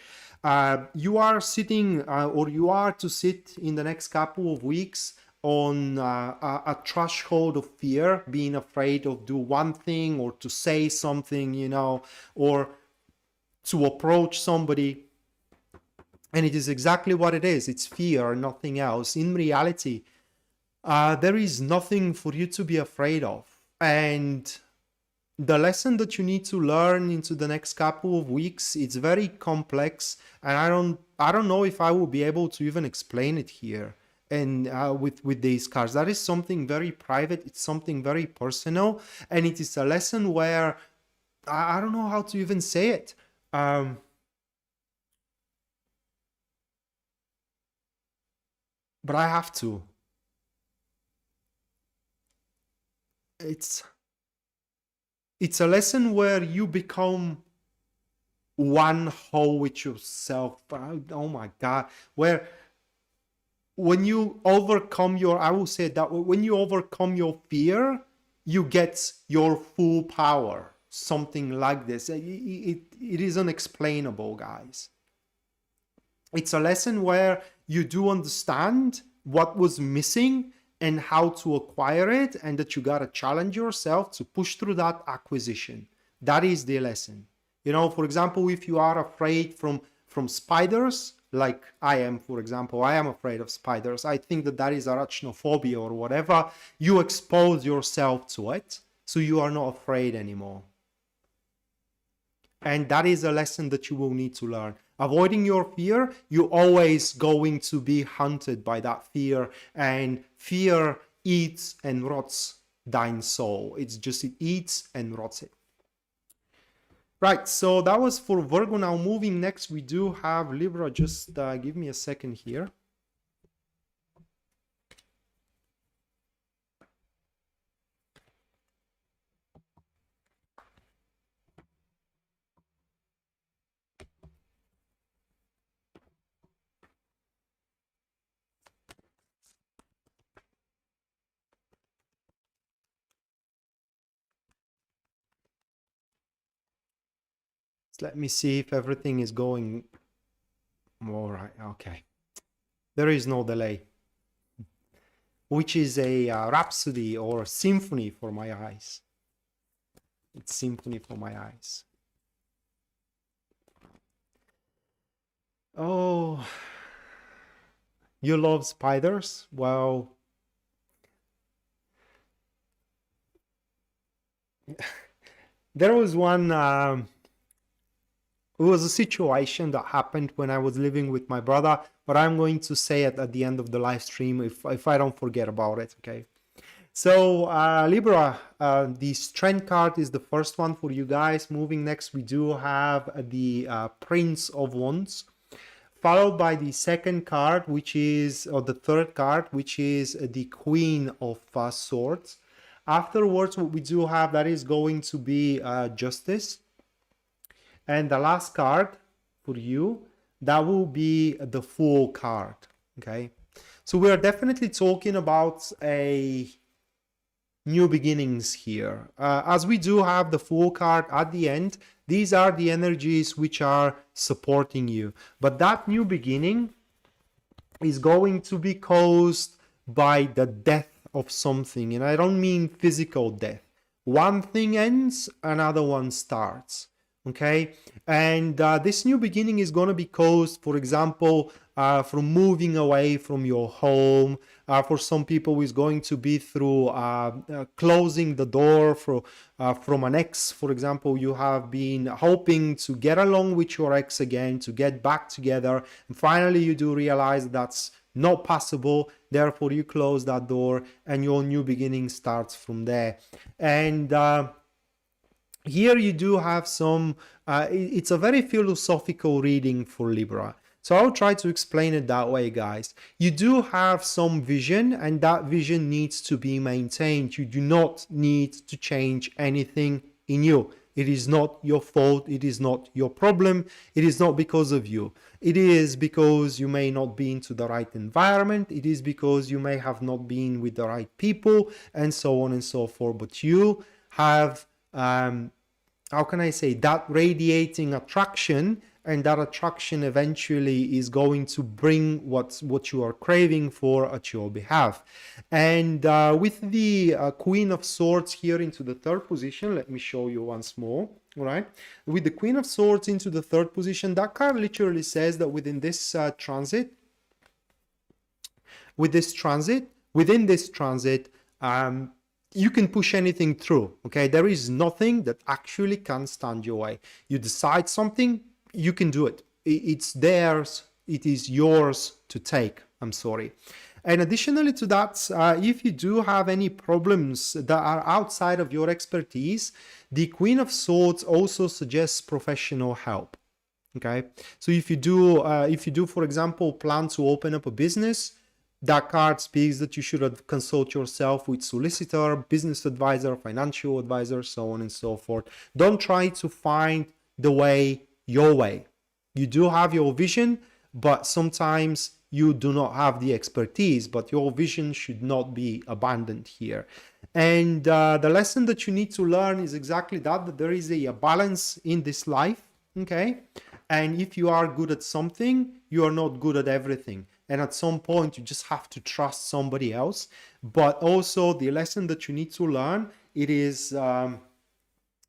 You are sitting or you are to sit in the next couple of weeks on a threshold of fear, being afraid of do one thing or to say something, you know, or to approach somebody. And it is exactly what it is. It's fear, nothing else. In reality, there is nothing for you to be afraid of. And the lesson that you need to learn into the next couple of weeks, it's very complex, and I don't know if I will be able to even explain it here and with these cards. That is something very private. It's something very personal, and it is a lesson where I don't know how to even say it. But I have to. It's a lesson where you become one whole with yourself. Oh my God. Where when you overcome your, I will say that when you overcome your fear, you get your full power. Something like this. It is unexplainable, guys. It's a lesson where you do understand what was missing and how to acquire it, and that you gotta challenge yourself to push through that acquisition. That is the lesson. You know, for example, if you are afraid from spiders, like I am, for example, I am afraid of spiders. I think that is arachnophobia or whatever. You expose yourself to it, so you are not afraid anymore. And that is a lesson that you will need to learn. Avoiding your fear, you're always going to be hunted by that fear, and fear eats and rots thine soul. It's just, it eats and rots it. Right, so that was for Virgo. Now moving next, we do have Libra. Just give me a second here. Let me see if everything is going all right. Okay, there is no delay, which is a rhapsody or symphony for my eyes. It's symphony for my eyes. Oh, you love spiders? Well, there was one it was a situation that happened when I was living with my brother, but I'm going to say it at the end of the live stream if I don't forget about it, okay? So Libra, the Strength card is the first one for you guys. Moving next, we do have the Prince of Wands, followed by the second card, which is, or the third card, which is the Queen of Swords. Afterwards, what we do have, that is going to be Justice. And the last card for you, that will be the Fool card, okay? So we are definitely talking about a new beginnings here. As we do have the Fool card at the end, these are the energies which are supporting you. But that new beginning is going to be caused by the death of something. And I don't mean physical death. One thing ends, another one starts. Okay, and this new beginning is going to be caused, for example, from moving away from your home. For some people, is going to be through closing the door from an ex. For example, you have been hoping to get along with your ex again, to get back together, and finally you do realize that's not possible. Therefore, you close that door, and your new beginning starts from there. And here you do have some, it's a very philosophical reading for Libra. So I'll try to explain it that way, guys. You do have some vision, and that vision needs to be maintained. You do not need to change anything in you. It is not your fault. It is not your problem. It is not because of you. It is because you may not be into the right environment. It is because you may have not been with the right people, and so on and so forth. But you have, how can I say, that radiating attraction, and that attraction eventually is going to bring what you are craving for at your behalf. And with the Queen of Swords here into the third position, let me show you once more. All right, with the Queen of Swords into the third position, that card literally says that within this within this transit, you can push anything through. Okay, there is nothing that actually can stand your way. You decide something, you can do it. It's theirs. It is yours to take. I'm sorry. And additionally to that, if you do have any problems that are outside of your expertise, the Queen of Swords also suggests professional help. Okay, so if you do, for example, plan to open up a business, that card speaks that you should consult yourself with solicitor, business advisor, financial advisor, so on and so forth. Don't try to find the way your way. You do have your vision, but sometimes you do not have the expertise, but your vision should not be abandoned here. And the lesson that you need to learn is exactly that there is a balance in this life, okay? And if you are good at something, you are not good at everything. And at some point, you just have to trust somebody else. But also the lesson that you need to learn, it is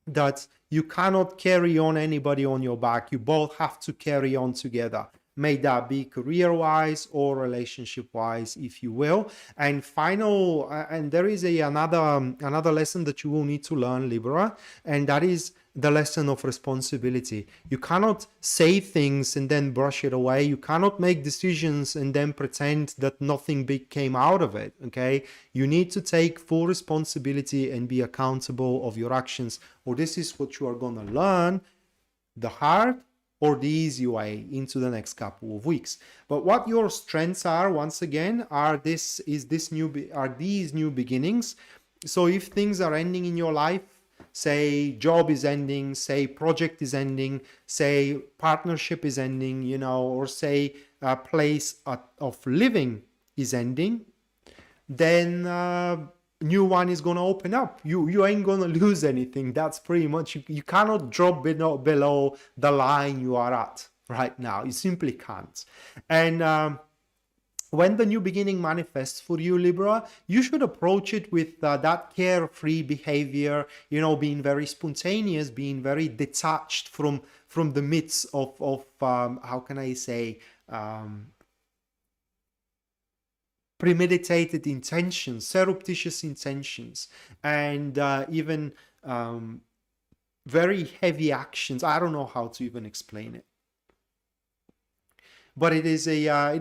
that you cannot carry on anybody on your back. You both have to carry on together. May that be career-wise or relationship-wise, if you will. And final, and there is another lesson that you will need to learn, Libra, and that is the lesson of responsibility. You cannot say things and then brush it away. You cannot make decisions and then pretend that nothing big came out of it, okay? You need to take full responsibility and be accountable of your actions, or this is what you are going to learn the hard or the easy way into the next couple of weeks. But what your strengths are, once again, are these new beginnings. So if things are ending in your life, say job is ending, say project is ending, say partnership is ending, you know, or say a place of living is ending, then new one is going to open up. You ain't going to lose anything. That's pretty much, you cannot drop below the line you are at right now. You simply can't. And when the new beginning manifests for you, Libra, you should approach it with that carefree behavior, you know, being very spontaneous, being very detached from the midst of how can I say, premeditated intentions, surreptitious intentions, and even very heavy actions. I don't know how to even explain it. But these are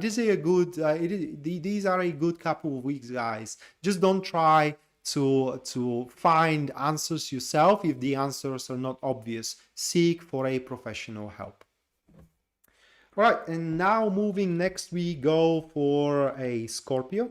a good couple of weeks, guys. Just don't try to find answers yourself if the answers are not obvious. Seek for a professional help. All right, and now moving next, we go for a Scorpio.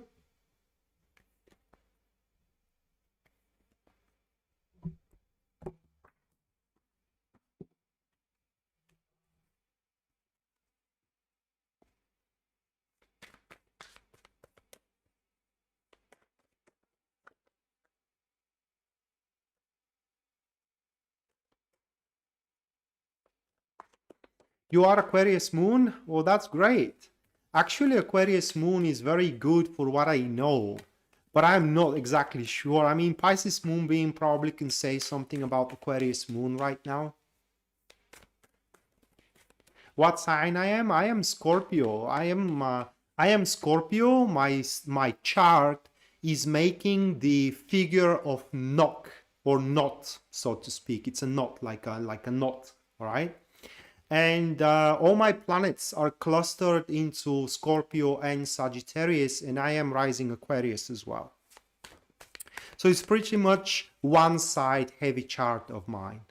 You are Aquarius Moon? Well, that's great. Actually, Aquarius Moon is very good for what I know, but I'm not exactly sure. I mean, Pisces Moonbeam probably can say something about Aquarius Moon right now. What sign I am? I am Scorpio. I am Scorpio. My chart is making the figure of knock or knot, so to speak. It's a knot, like a knot, all right? And all my planets are clustered into Scorpio and Sagittarius, and I am rising Aquarius as well. So it's pretty much one side heavy chart of mine.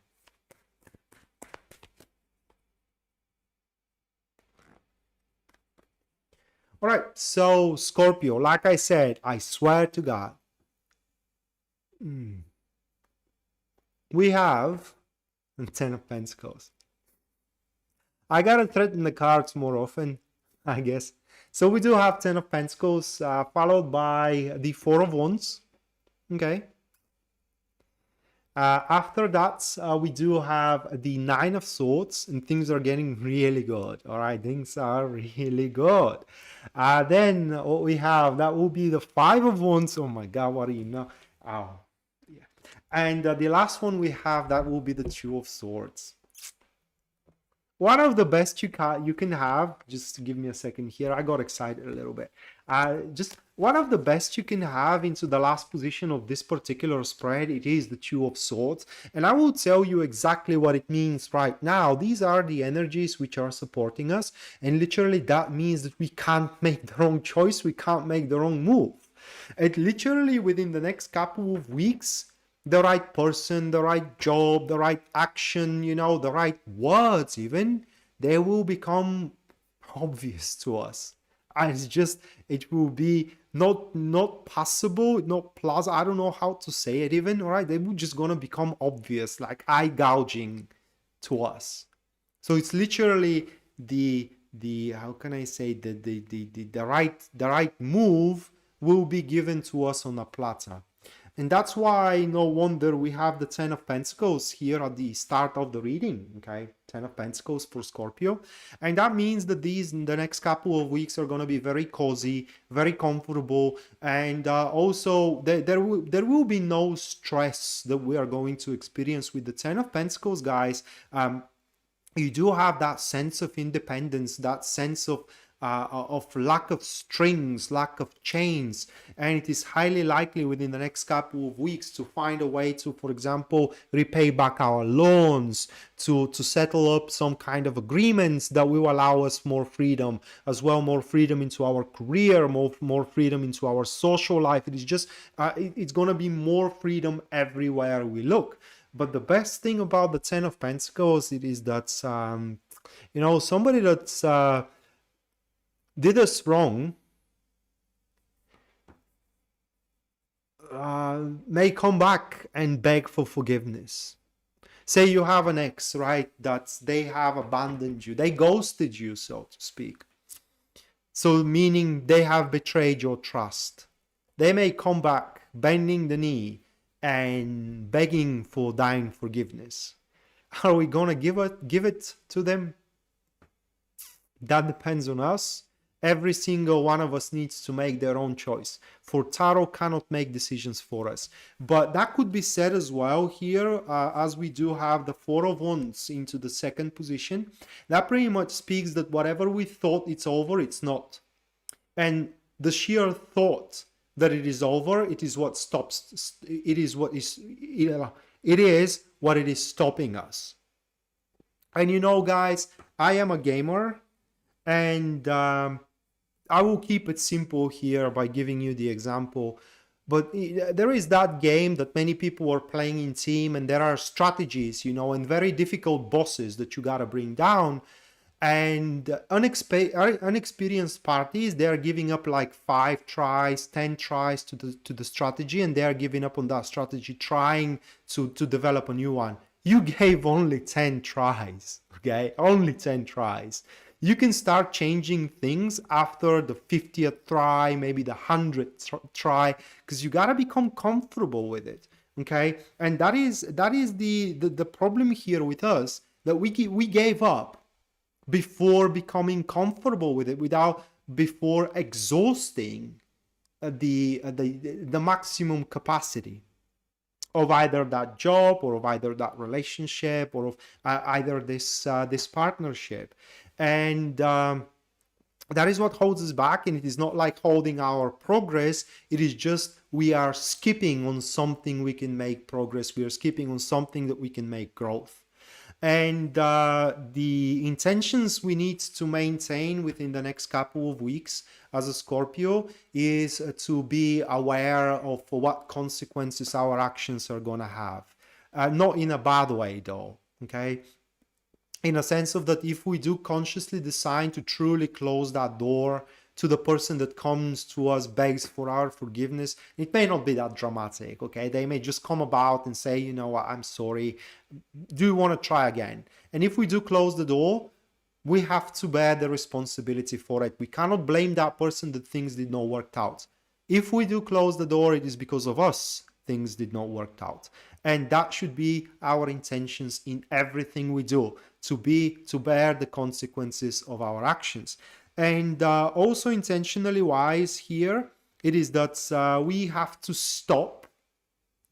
All right, so Scorpio, like I said, I swear to God, we have and Ten of Pentacles. I gotta threaten the cards more often, I guess. So we do have Ten of Pentacles, followed by the Four of Wands. Okay. After that, we do have the Nine of Swords, and things are getting really good. All right, things are really good. Then what we have, that will be the Five of Wands. Oh my God, what do you know? Oh, yeah. And the last one we have, that will be the Two of Swords. One of the best you can have, just give me a second here, I got excited a little bit. Just one of the best you can have into the last position of this particular spread, it is the Two of Swords. And I will tell you exactly what it means right now. These are the energies which are supporting us. And literally that means that we can't make the wrong choice. We can't make the wrong move. It literally within the next couple of weeks, the right person, the right job, the right action, you know, the right words even, they will become obvious to us. And it's just, it will be not possible, not plausible, I don't know how to say it even, all right? They will just gonna become obvious, like eye gouging to us. So it's literally the how can I say, the right move will be given to us on a platter. And that's why no wonder we have the Ten of Pentacles here at the start of the reading, okay? Ten of Pentacles for Scorpio. And that means that these, in the next couple of weeks, are going to be very cozy, very comfortable. And also, there will be no stress that we are going to experience with the Ten of Pentacles, guys. You do have that sense of independence, that sense of lack of strings, lack of chains, and it is highly likely within the next couple of weeks to find a way to, for example, repay back our loans, to settle up some kind of agreements that will allow us more freedom, as well more freedom into our career, more freedom into our social life. It is just, it's going to be more freedom everywhere we look. But the best thing about the Ten of Pentacles, it is that, you know, somebody that's did us wrong may come back and beg for forgiveness. Say you have an ex, right, that they have abandoned you, they ghosted you, so to speak. So meaning they have betrayed your trust. They may come back bending the knee and begging for thine forgiveness. Are we gonna give it to them? That depends on us. Every single one of us needs to make their own choice. For Tarot cannot make decisions for us. But that could be said as well here, as we do have the Four of Wands into the second position. That pretty much speaks that whatever we thought it's over, it's not. And the sheer thought that it is over, it is what stops, it is what it is stopping us. And you know, guys, I am a gamer, and I will keep it simple here by giving you the example. But there is that game that many people are playing in team, and there are strategies, you know, and very difficult bosses that you gotta bring down. And unexperienced parties, they are giving up like 5 tries, 10 tries to the strategy, and they are giving up on that strategy, trying to develop a new one. You gave only 10 tries, okay? Only 10 tries. You can start changing things after the 50th try, maybe the 100th try, because you gotta become comfortable with it, okay? And that is the problem here with us, that we gave up before becoming comfortable with it, before exhausting the maximum capacity of either that job, or of either that relationship, or of either this partnership. And that is what holds us back. And it is not like holding our progress. It is just we are skipping on something we can make progress. We are skipping on something that we can make growth. And the intentions we need to maintain within the next couple of weeks as a Scorpio is to be aware of what consequences our actions are going to have. Not in a bad way, though, okay? In a sense of that if we do consciously decide to truly close that door to the person that comes to us, begs for our forgiveness. It may not be that dramatic, okay? They may just come about and say, you know what, I'm sorry. Do you want to try again? And if we do close the door, we have to bear the responsibility for it. We cannot blame that person that things did not work out. If we do close the door, it is because of us things did not work out. And that should be our intentions in everything we do, to bear the consequences of our actions. And also intentionally wise here, it is that we have to stop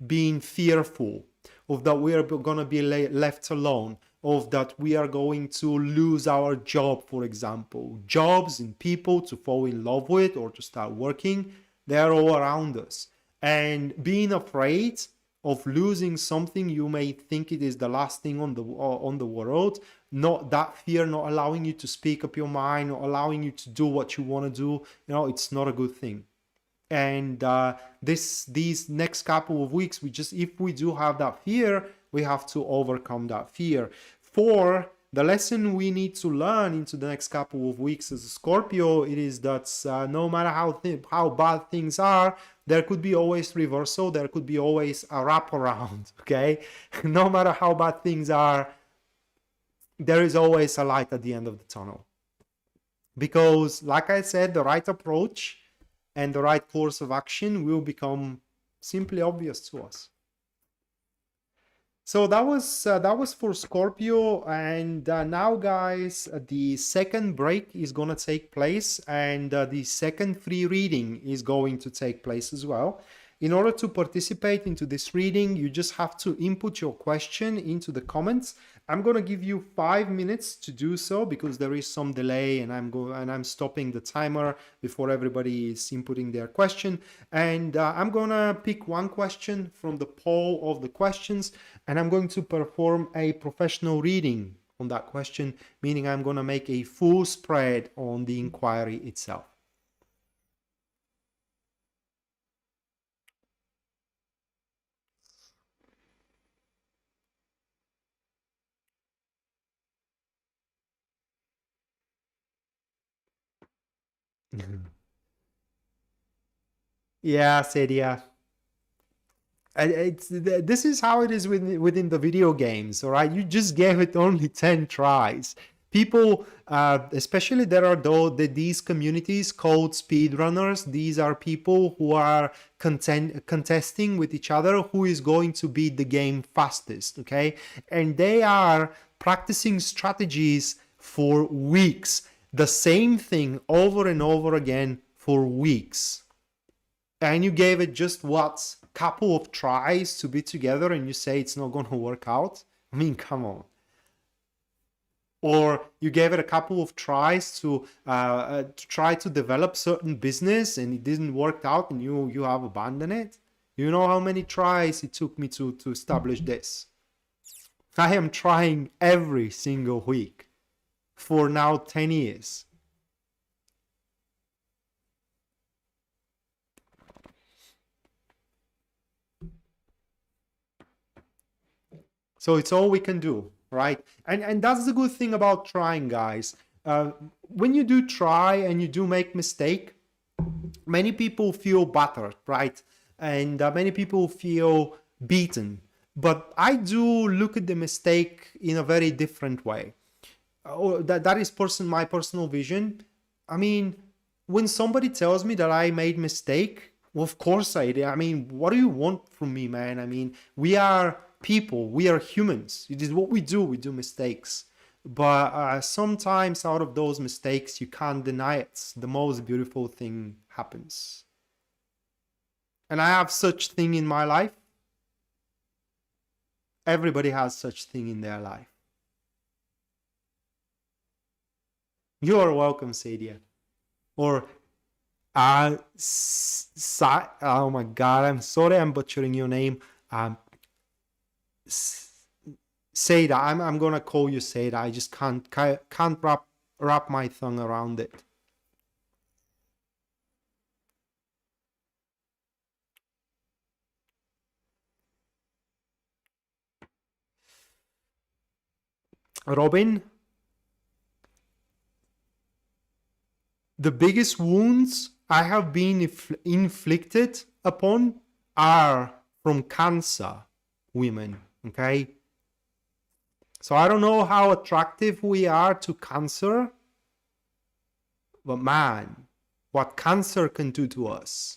being fearful of that we are going to be left alone, of that we are going to lose our job, for example. Jobs and people to fall in love with or to start working, they are all around us. And being afraid of losing something, you may think it is the last thing on the world. Not that fear, not allowing you to speak up your mind, not allowing you to do what you want to do. You know, it's not a good thing. And these next couple of weeks, if we do have that fear, we have to overcome that fear. For the lesson we need to learn into the next couple of weeks as a Scorpio, it is that no matter how bad things are, there could be always reversal, there could be always a wraparound, okay? No matter how bad things are, there is always a light at the end of the tunnel. Because, like I said, the right approach and the right course of action will become simply obvious to us. So that was for Scorpio, and now, guys, the second break is gonna take place, and the second free reading is going to take place as well. In order to participate into this reading, you just have to input your question into the comments. I'm gonna give you 5 minutes to do so because there is some delay, and I'm stopping the timer before everybody is inputting their question. And I'm gonna pick one question from the poll of the questions, and I'm going to perform a professional reading on that question, meaning I'm gonna make a full spread on the inquiry itself. Yeah, Sadia. This is how it is within the video games, all right? You just gave it only 10 tries. People, especially there are these communities called speedrunners. These are people who are contesting with each other who is going to beat the game fastest, okay? And they are practicing strategies for weeks. The same thing over and over again for weeks. And you gave it just what? Couple of tries to be together and you say it's not going to work out? I mean, come on. Or you gave it a couple of tries to try to develop certain business and it didn't work out and you have abandoned it? You know how many tries it took me to establish this? I am trying every single week for now 10 years. So it's all we can do, right? And that's the good thing about trying, guys. When you do try and you do make mistake, many people feel battered, right? And many people feel beaten. But I do look at the mistake in a very different way. That is my personal vision. I mean, when somebody tells me that I made mistake, well, of course I did. I mean, what do you want from me, man? I mean, we are people, we are humans. It is what we do mistakes. But sometimes out of those mistakes, you can't deny it. The most beautiful thing happens. And I have such thing in my life. Everybody has such thing in their life. You are welcome, Sadia. Or oh my god, I'm sorry I'm butchering your name. Seda, I'm gonna call you Seda. I just can't wrap my tongue around it. Robin, the biggest wounds I have been inflicted upon are from Cancer women, okay? So I don't know how attractive we are to Cancer, but man, what Cancer can do to us.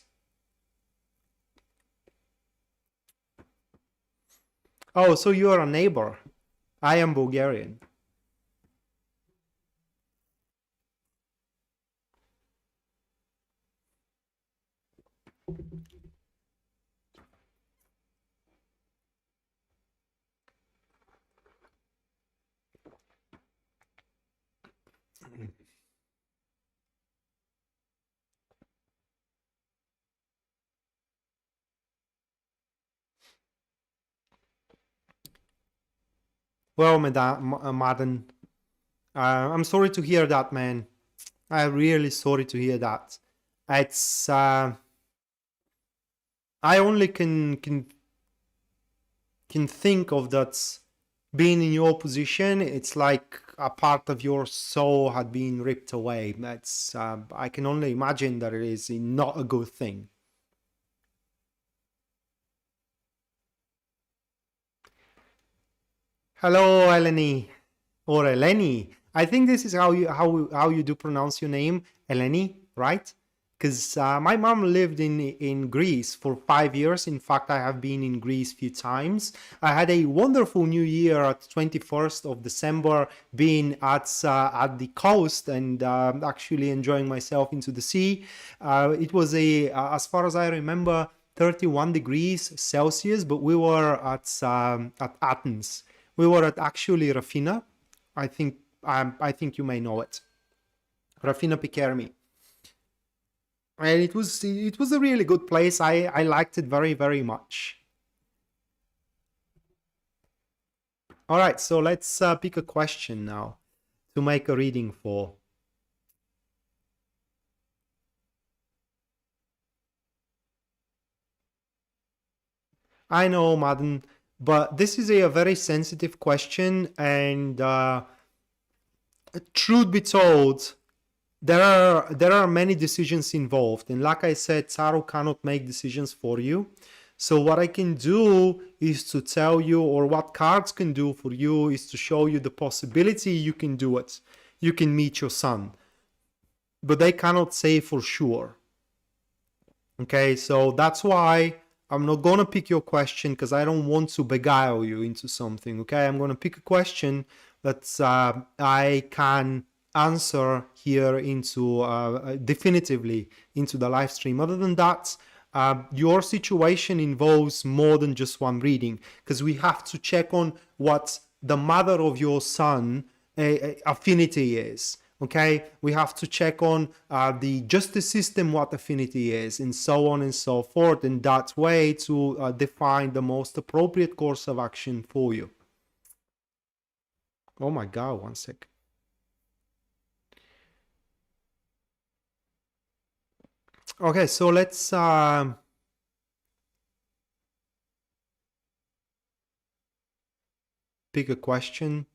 Oh, so you are a neighbor. I am Bulgarian. Well, Madden, I'm sorry to hear that, man. I'm really sorry to hear that. It's I only can think of that being in your position. It's like a part of your soul had been ripped away. That's I can only imagine that it is not a good thing. Hello, Eleni, or Eleni. I think this is how you do pronounce your name, Eleni, right? Because my mom lived in Greece for 5 years. In fact, I have been in Greece a few times. I had a wonderful New Year at 21st of December, being at the coast and actually enjoying myself into the sea. It was as far as I remember, 31 degrees Celsius, but we were at Athens. We were at actually Rafina. I think you may know it. Rafina Pikermi. And it was a really good place. I liked it very, very much. All right, so let's pick a question now to make a reading for. I know, Madden, but this is a very sensitive question, and truth be told, there are many decisions involved, and like I said, Tarot cannot make decisions for you. So what I can do is to tell you, or what cards can do for you is to show you the possibility you can do it. You can meet your sun, but they cannot say for sure. Okay, so that's why I'm not gonna pick your question, because I don't want to beguile you into something. Okay, I'm gonna pick a question that I can answer here into definitively into the live stream. Other than that, your situation involves more than just one reading, because we have to check on what the mother of your sun affinity is. Okay, we have to check on the justice system, what affinity is, and so on and so forth, and that way to define the most appropriate course of action for you. Oh my God, one sec. Okay, so let's pick a question.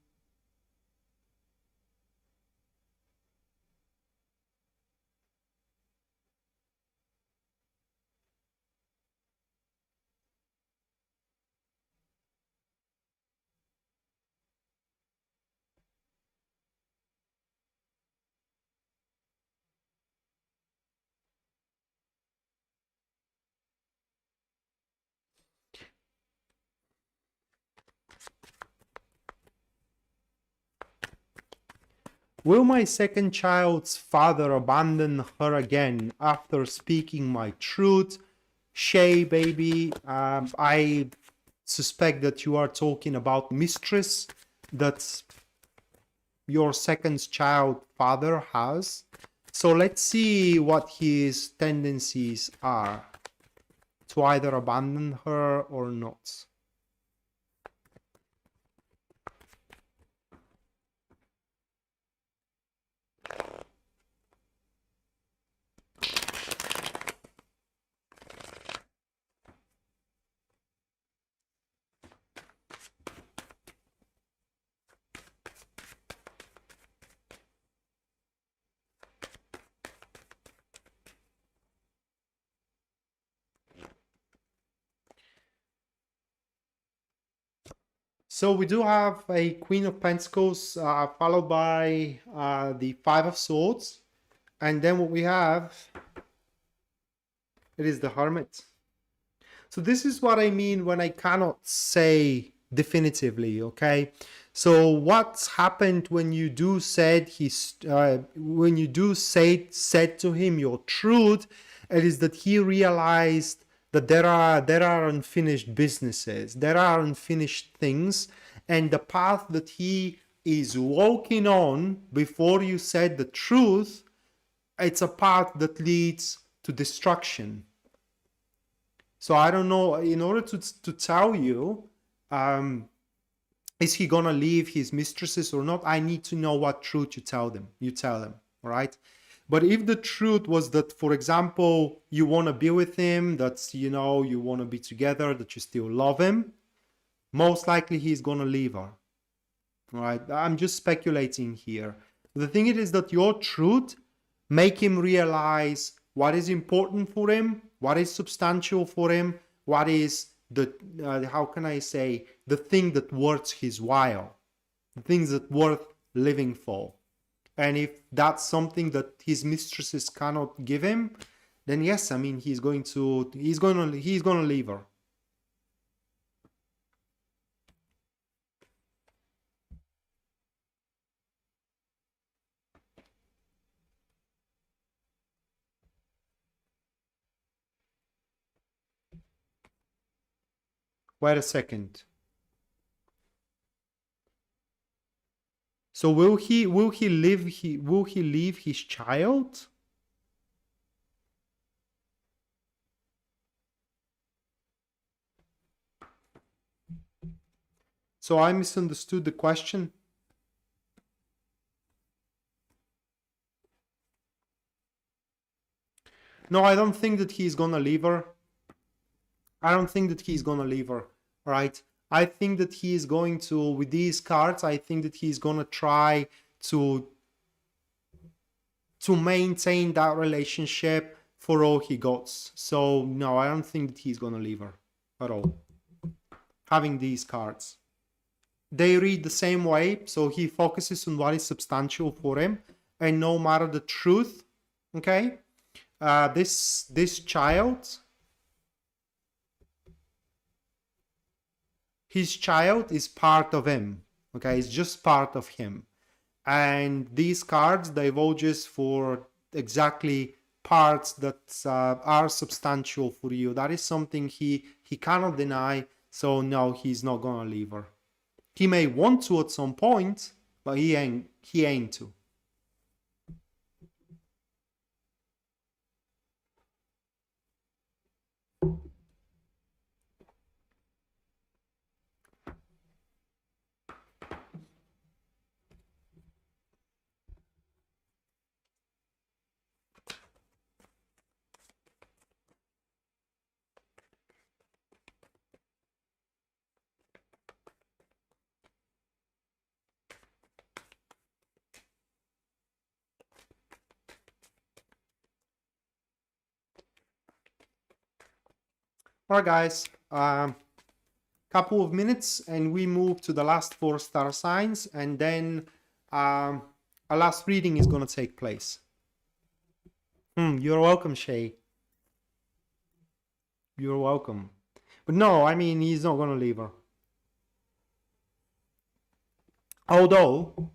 Will my second child's father abandon her again after speaking my truth? Shay, baby, I suspect that you are talking about mistress that your second child father has. So let's see what his tendencies are to either abandon her or not. So we do have a Queen of Pentacles followed by the Five of Swords. And then what we have, it is the Hermit. So this is what I mean when I cannot say definitively, okay? So what's happened when you do said said to him your truth, it is that he realized that there are unfinished businesses, there are unfinished things, and the path that he is walking on before you said the truth, it's a path that leads to destruction. So I don't know, in order to tell you, is he gonna leave his mistresses or not? I need to know what truth you tell them. All right? But if the truth was that, for example, you want to be with him, that, you know, you want to be together, that you still love him, most likely he's gonna leave her. All right? I'm just speculating here. The thing is that your truth make him realize what is important for him, what is substantial for him, what is the, how can I say, the thing that worth his while, the things that worth living for. And if that's something that his mistresses cannot give him, then yes, I mean, he's going to leave her. Wait a second. So will he leave his child? So I misunderstood the question. No, I don't think that he's gonna leave her. I don't think that he's gonna leave her, right? I think that he is going to, with these cards, I think that he's gonna try to maintain that relationship for all he got. So no, I don't think that he's gonna leave her at all. Having these cards, they read the same way, so he focuses on what is substantial for him, and no matter the truth, okay, this child, his child is part of him, okay, it's just part of him. And these cards divulges for exactly parts that are substantial for you. That is something he cannot deny. So no, he's not gonna leave her. He may want to at some point, but he ain't to. All right, guys, couple of minutes and we move to the last 4 star signs, and then a last reading is going to take place. You're welcome, Shay. You're welcome. But no, I mean, he's not going to leave her. Although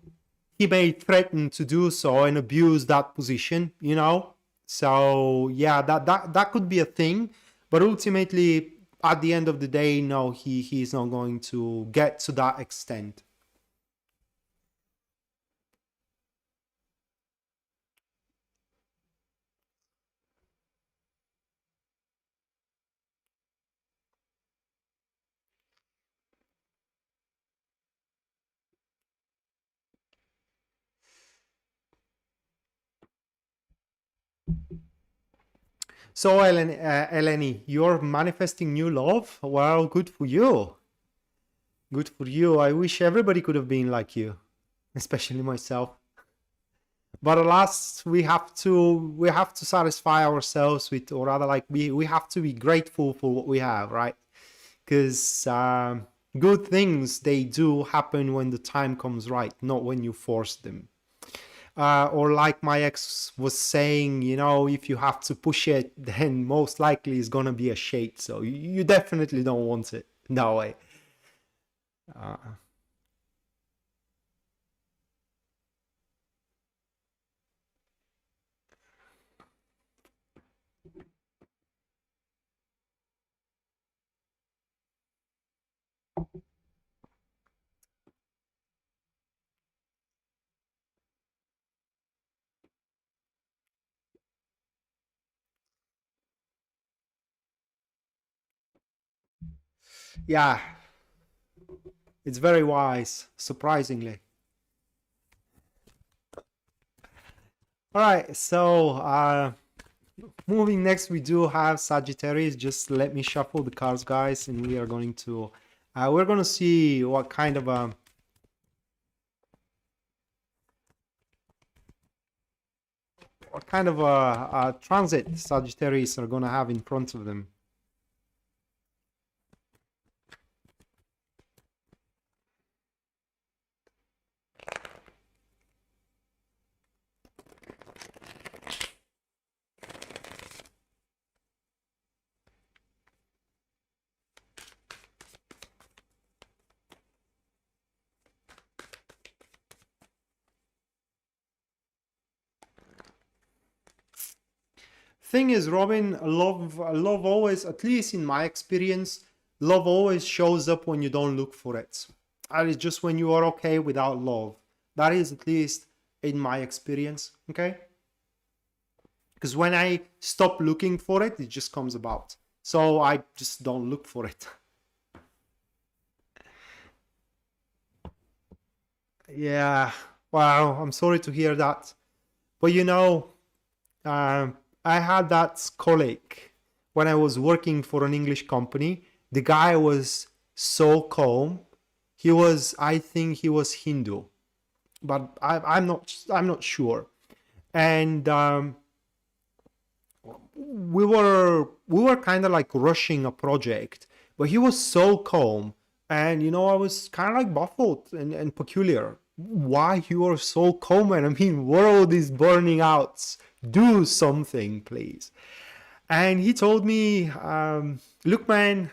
he may threaten to do so and abuse that position, you know. So yeah, that could be a thing. But ultimately, at the end of the day, no, he's not going to get to that extent. So, Eleni, you're manifesting new love? Well, good for you. Good for you. I wish everybody could have been like you, especially myself. But alas, we have to satisfy ourselves with, or rather, like we have to be grateful for what we have, right? Because Good things, they do happen when the time comes right, not when you force them. Or like my ex was saying, you know, if you have to push it, then most likely it's gonna be a shade. So you definitely don't want it. No way. Uh, yeah, it's very wise, surprisingly. All right, so moving next, we do have Sagittarius. Just let me shuffle the cards, guys, and we are going to we're going to see what kind of a transit Sagittarius are going to have in front of them. Thing is, Robin, love always, at least in my experience, love always shows up when you don't look for it. And it's just when you are okay without love. That is at least in my experience, okay? Because when I stop looking for it, it just comes about. So I just don't look for it. Yeah, wow, I'm sorry to hear that. But you know, I had that colleague when I was working for an English company. The guy was so calm. He was, I think he was Hindu, but I'm not sure. And we were kind of like rushing a project, but he was so calm. And you know, I was kind of like baffled and peculiar. Why you are so calm? And I mean, world is burning out. Do something, please. And he told me, look, man,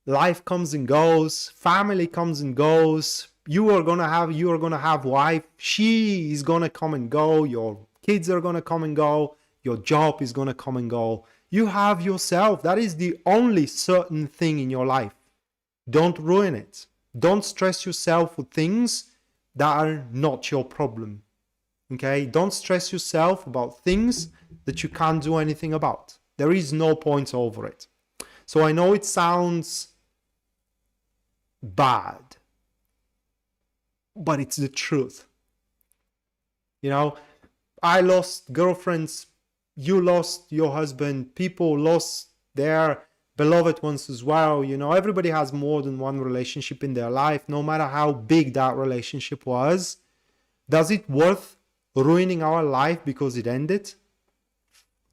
life comes and goes, family comes and goes. You are gonna have wife. She is gonna come and go. Your kids are gonna come and go. Your job is gonna come and go. You have yourself. That is the only certain thing in your life. Don't ruin it. Don't stress yourself with things that are not your problem. Okay? Don't stress yourself about things that you can't do anything about. There is no point over it. So I know it sounds bad, but it's the truth. You know, I lost girlfriends, you lost your husband, people lost their beloved ones as well. You know, everybody has more than one relationship in their life, no matter how big that relationship was. Does it worth ruining our life because it ended?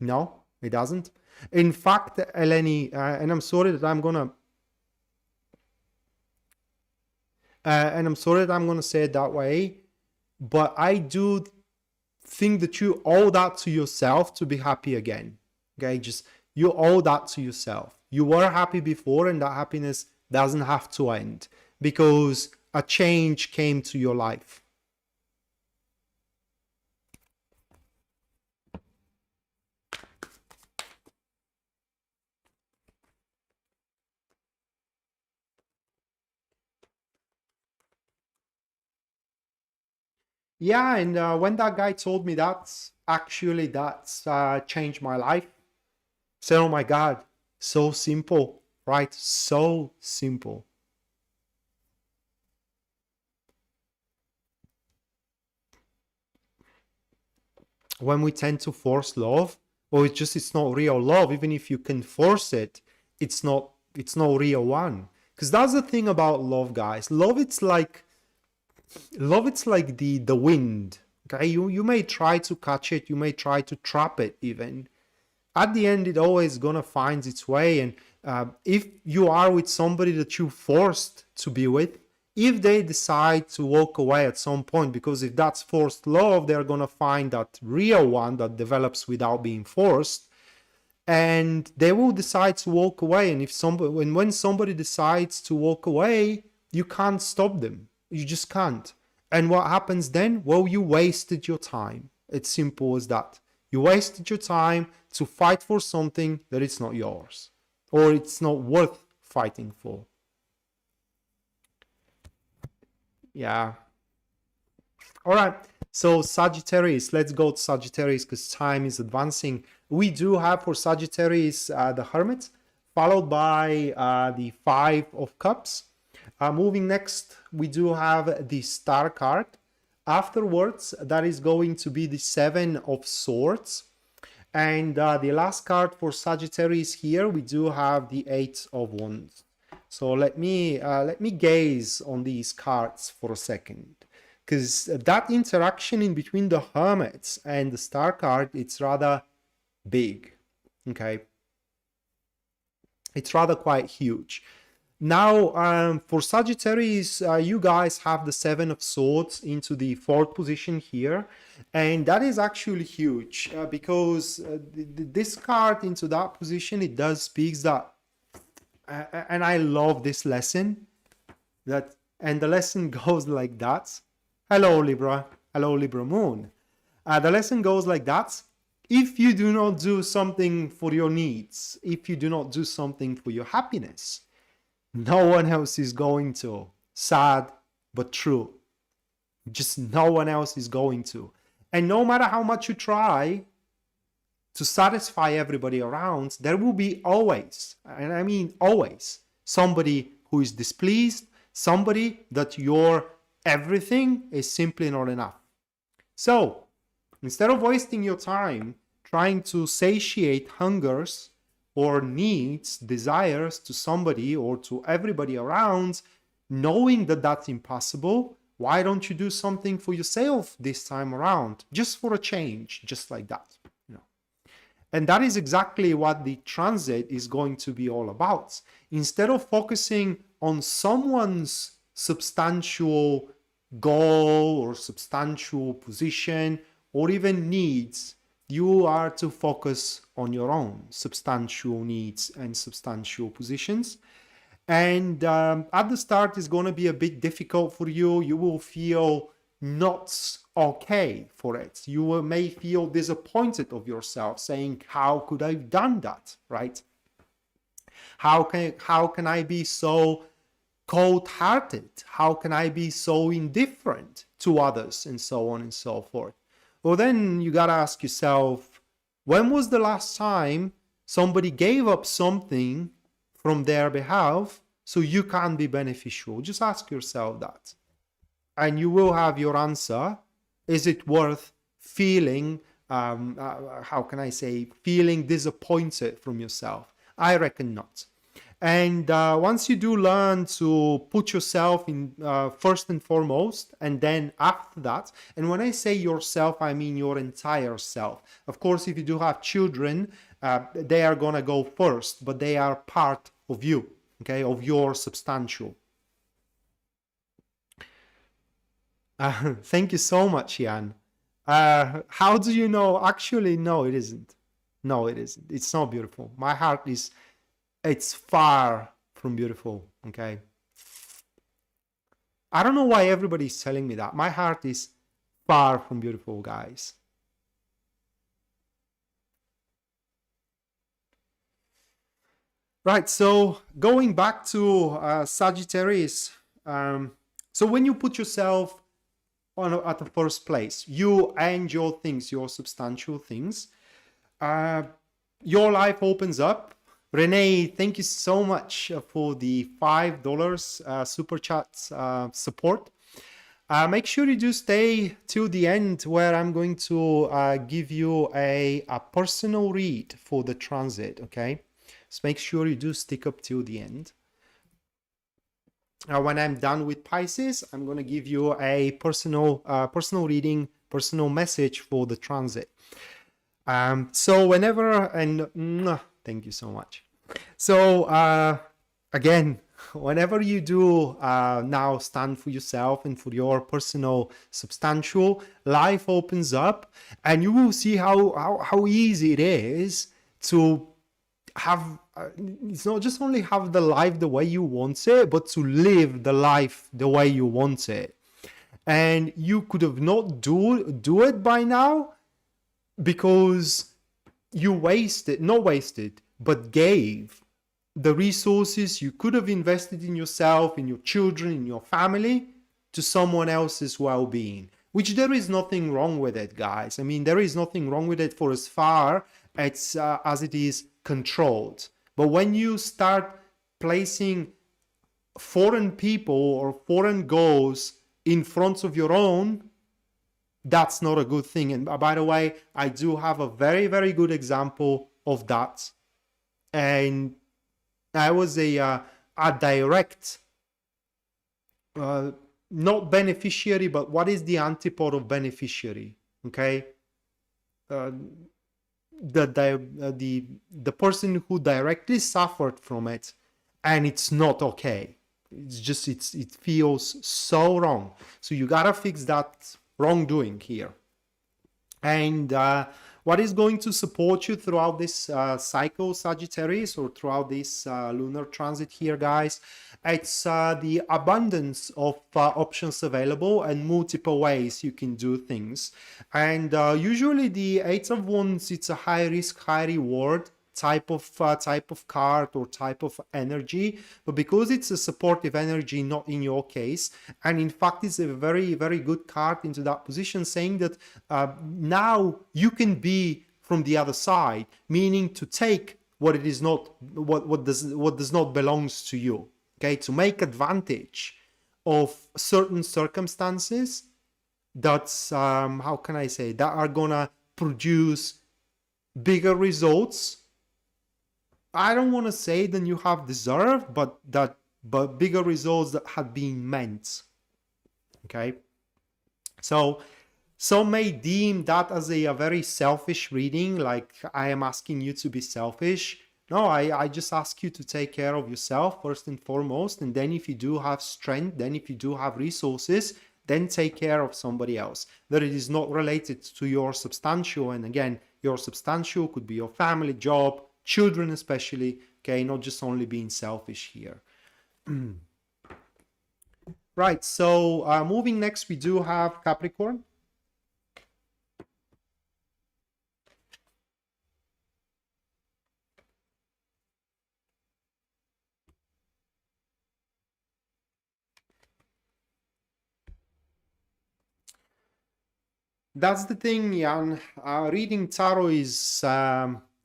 No, it doesn't. In fact, Eleni, and I'm sorry that I'm gonna say it that way, but I do think that you owe that to yourself to be happy again. Okay, just you owe that to yourself. You were happy before, and that happiness doesn't have to end because a change came to your life. Yeah, and when that guy told me that, actually that's changed my life. So, oh my God, so simple, right? So simple. When we tend to force love, or it's not real love. Even if you can force it, it's not real one. Because that's the thing about love, guys. Love it's like the wind. Okay, you may try to catch it, you may try to trap it even. At the end, it always gonna find its way. And If you are with somebody that you forced to be with, if they decide to walk away at some point, because if that's forced love, they're going to find that real one that develops without being forced, and they will decide to walk away. And if somebody, when somebody decides to walk away, you can't stop them. You just can't. And what happens then? Well, you wasted your time. It's simple as that. You wasted your time to fight for something that it's not yours, or it's not worth fighting for. Yeah. All right. So Sagittarius, let's go to Sagittarius because time is advancing. We do have for Sagittarius the Hermit, followed by the Five of Cups. Moving next, we do have the Star card. Afterwards, that is going to be the Seven of Swords. And the last card for Sagittarius here, we do have the Eight of Wands. So let me gaze on these cards for a second, because that interaction in between the Hermit and the Star card, it's rather big. Okay, it's rather quite huge. Now, for Sagittarius, you guys have the Seven of Swords into the fourth position here, and that is actually huge because this card into that position, it does speaks that, and I love this lesson, and the lesson goes like that. Hello Libra, hello Libra Moon. The lesson goes like that. If you do not do something for your needs, if you do not do something for your happiness, no one else is going to. Sad, but true. Just no one else is going to. And no matter how much you try to satisfy everybody around, there will be always, and I mean always, somebody who is displeased, somebody that your everything is simply not enough. So, instead of wasting your time trying to satiate hungers or needs, desires to somebody or to everybody around, knowing that that's impossible, why don't you do something for yourself this time around? Just for a change, just like that. You know? And that is exactly what the transit is going to be all about. Instead of focusing on someone's substantial goal or substantial position or even needs, you are to focus on your own substantial needs and substantial positions. And at the start, it's going to be a bit difficult for you. You will feel not okay for it. You may feel disappointed of yourself, saying, how could I have done that, right? How can I be so cold-hearted? How can I be so indifferent to others, and so on and so forth? Well, then you got to ask yourself, when was the last time somebody gave up something from their behalf so you can be beneficial? Just ask yourself that. And you will have your answer. Is it worth feeling, how can I say, feeling disappointed from yourself? I reckon not. And once you do learn to put yourself in first and foremost, and then after that, and when I say yourself, I mean your entire self. Of course, if you do have children, they are going to go first, but they are part of you, okay, of your substantial. Thank you so much, Jan. How do you know? Actually, no, it isn't. No, it isn't. It's not beautiful. My heart is... it's far from beautiful, okay? I don't know why everybody's telling me that. My heart is far from beautiful, guys. Right, so going back to Sagittarius. So when you put yourself at the first place, you and your things, your substantial things, your life opens up. Renee, thank you so much for the $5 super chat support. Make sure you do stay till the end, where I'm going to give you a personal read for the transit, okay? So make sure you do stick up till the end. When I'm done with Pisces, I'm going to give you a personal reading, personal message for the transit. So whenever, and thank you so much. So again, whenever you do now stand for yourself and for your personal substantial, life opens up, and you will see how easy it is to have it's not just only have the life the way you want it, but to live the life the way you want it. And you could have not do it by now because you not wasted, but gave the resources you could have invested in yourself, in your children, in your family, to someone else's well-being, which there is nothing wrong with it, guys. I mean, there is nothing wrong with it for as far as it is controlled. But when you start placing foreign people or foreign goals in front of your own, that's not a good thing. And by the way, I do have a very, very good example of that. And I was a direct, not beneficiary, but what is the antipode of beneficiary? Okay, the person who directly suffered from it, and it's not okay. It's just it feels so wrong. So you gotta fix that wrongdoing here. And what is going to support you throughout this cycle, Sagittarius, or throughout this lunar transit here, guys? It's the abundance of options available and multiple ways you can do things. And usually the Eight of Wands, it's a high risk, high reward type of card or type of energy, but because it's a supportive energy, not in your case, and in fact it's a very, very good card into that position, saying that now you can be from the other side, meaning to take what it is not, what does not belongs to you. Okay, to make advantage of certain circumstances that's how can I say, that are gonna produce bigger results. I don't want to say than you have deserved, but bigger results that had been meant. Okay, so some may deem that as a very selfish reading, like I am asking you to be selfish. No, I just ask you to take care of yourself first and foremost, and then if you do have strength, then if you do have resources, then take care of somebody else. That it is not related to your substantial, and again, your substantial could be your family, job, children especially, okay, not just only being selfish here. Right, so moving next, we do have Capricorn. That's the thing, Jan. Reading tarot is,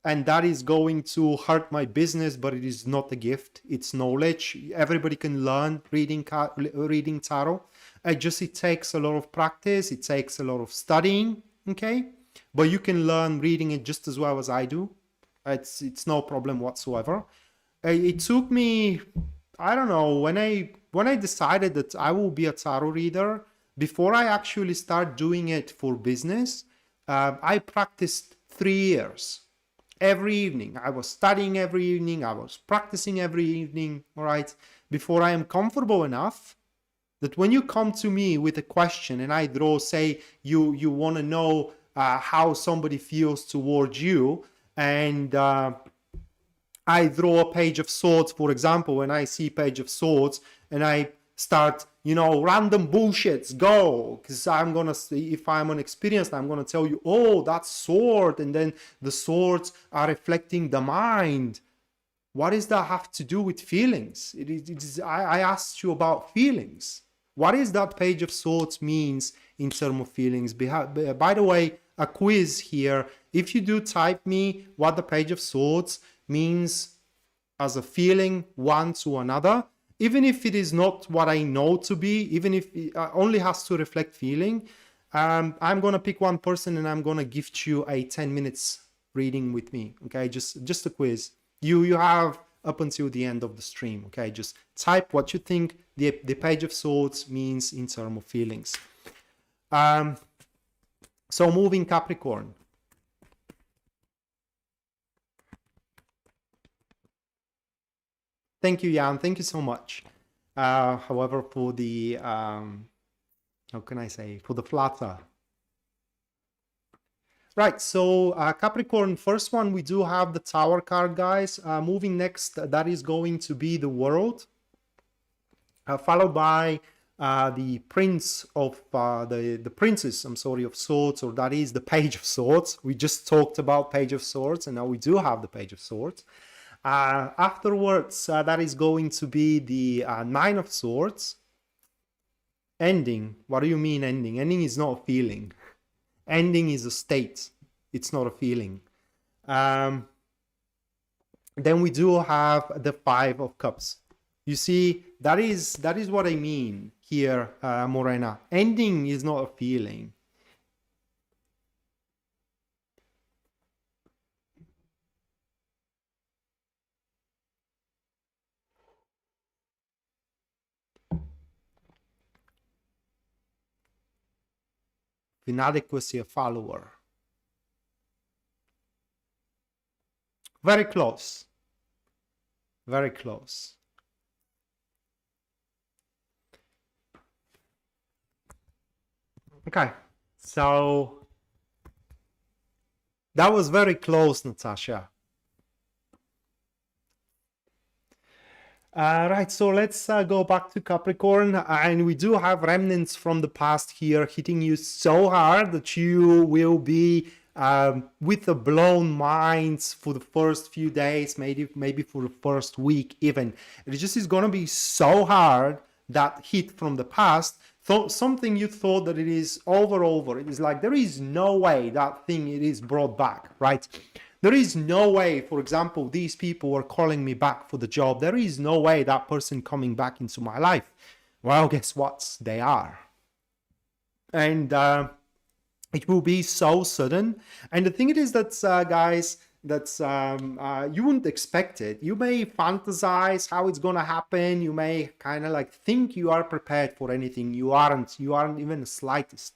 and that is going to hurt my business, but it is not a gift. It's knowledge. Everybody can learn reading tarot. It takes a lot of practice. It takes a lot of studying, okay? But you can learn reading it just as well as I do. It's no problem whatsoever. It took me, I don't know, when I decided that I will be a tarot reader, before I actually start doing it for business, I practiced 3 years. Every evening. I was studying every evening. I was practicing every evening, all right? Before I am comfortable enough that when you come to me with a question and I draw, say, you want to know how somebody feels towards you, and I draw a page of swords, for example, when I see page of swords and I start, random bullshits, go, because I'm gonna, if I'm unexperienced, I'm gonna tell you, oh, that's sword, and then the swords are reflecting the mind. What does that have to do with feelings? I asked you about feelings. What is that page of swords means in terms of feelings? By the way, a quiz here. If you do type me what the page of swords means as a feeling one to another, even if it is not what I know to be, even if it only has to reflect feeling, I'm going to pick one person and I'm going to gift you a 10 minutes reading with me. Okay, just a quiz. You have up until the end of the stream. Okay, just type what you think the page of swords means in terms of feelings. So moving Capricorn. Thank you, Jan. Thank you so much. However, for the, how can I say, for the flatter. Right, so Capricorn, first one, we do have the Tower card, guys. Moving next, that is going to be the World, followed by the Prince of, the Princess, I'm sorry, of Swords, or that is the Page of Swords. We just talked about Page of Swords, and now we do have the Page of Swords. Afterwards, that is going to be the Nine of Swords. Ending, what do you mean ending? Ending is not a feeling. Ending is a state, it's not a feeling. Then we do have the Five of Cups. You see, that is what I mean here, Morena. Ending is not a feeling. Inadequacy, a follower. Very close. Very close. Okay, so that was very close, Natasha. Right, so let's go back to Capricorn, and we do have remnants from the past here hitting you so hard that you will be with the blown minds for the first few days, maybe for the first week even. It just is going to be so hard, that hit from the past, something you thought that it is over. It is like there is no way that thing it is brought back, right? There is no way, for example, these people are calling me back for the job. There is no way that person coming back into my life. Well, guess what? They are. And it will be so sudden. And the thing it is that, guys, that you wouldn't expect it. You may fantasize how it's going to happen. You may kind of like think you are prepared for anything. You aren't even the slightest.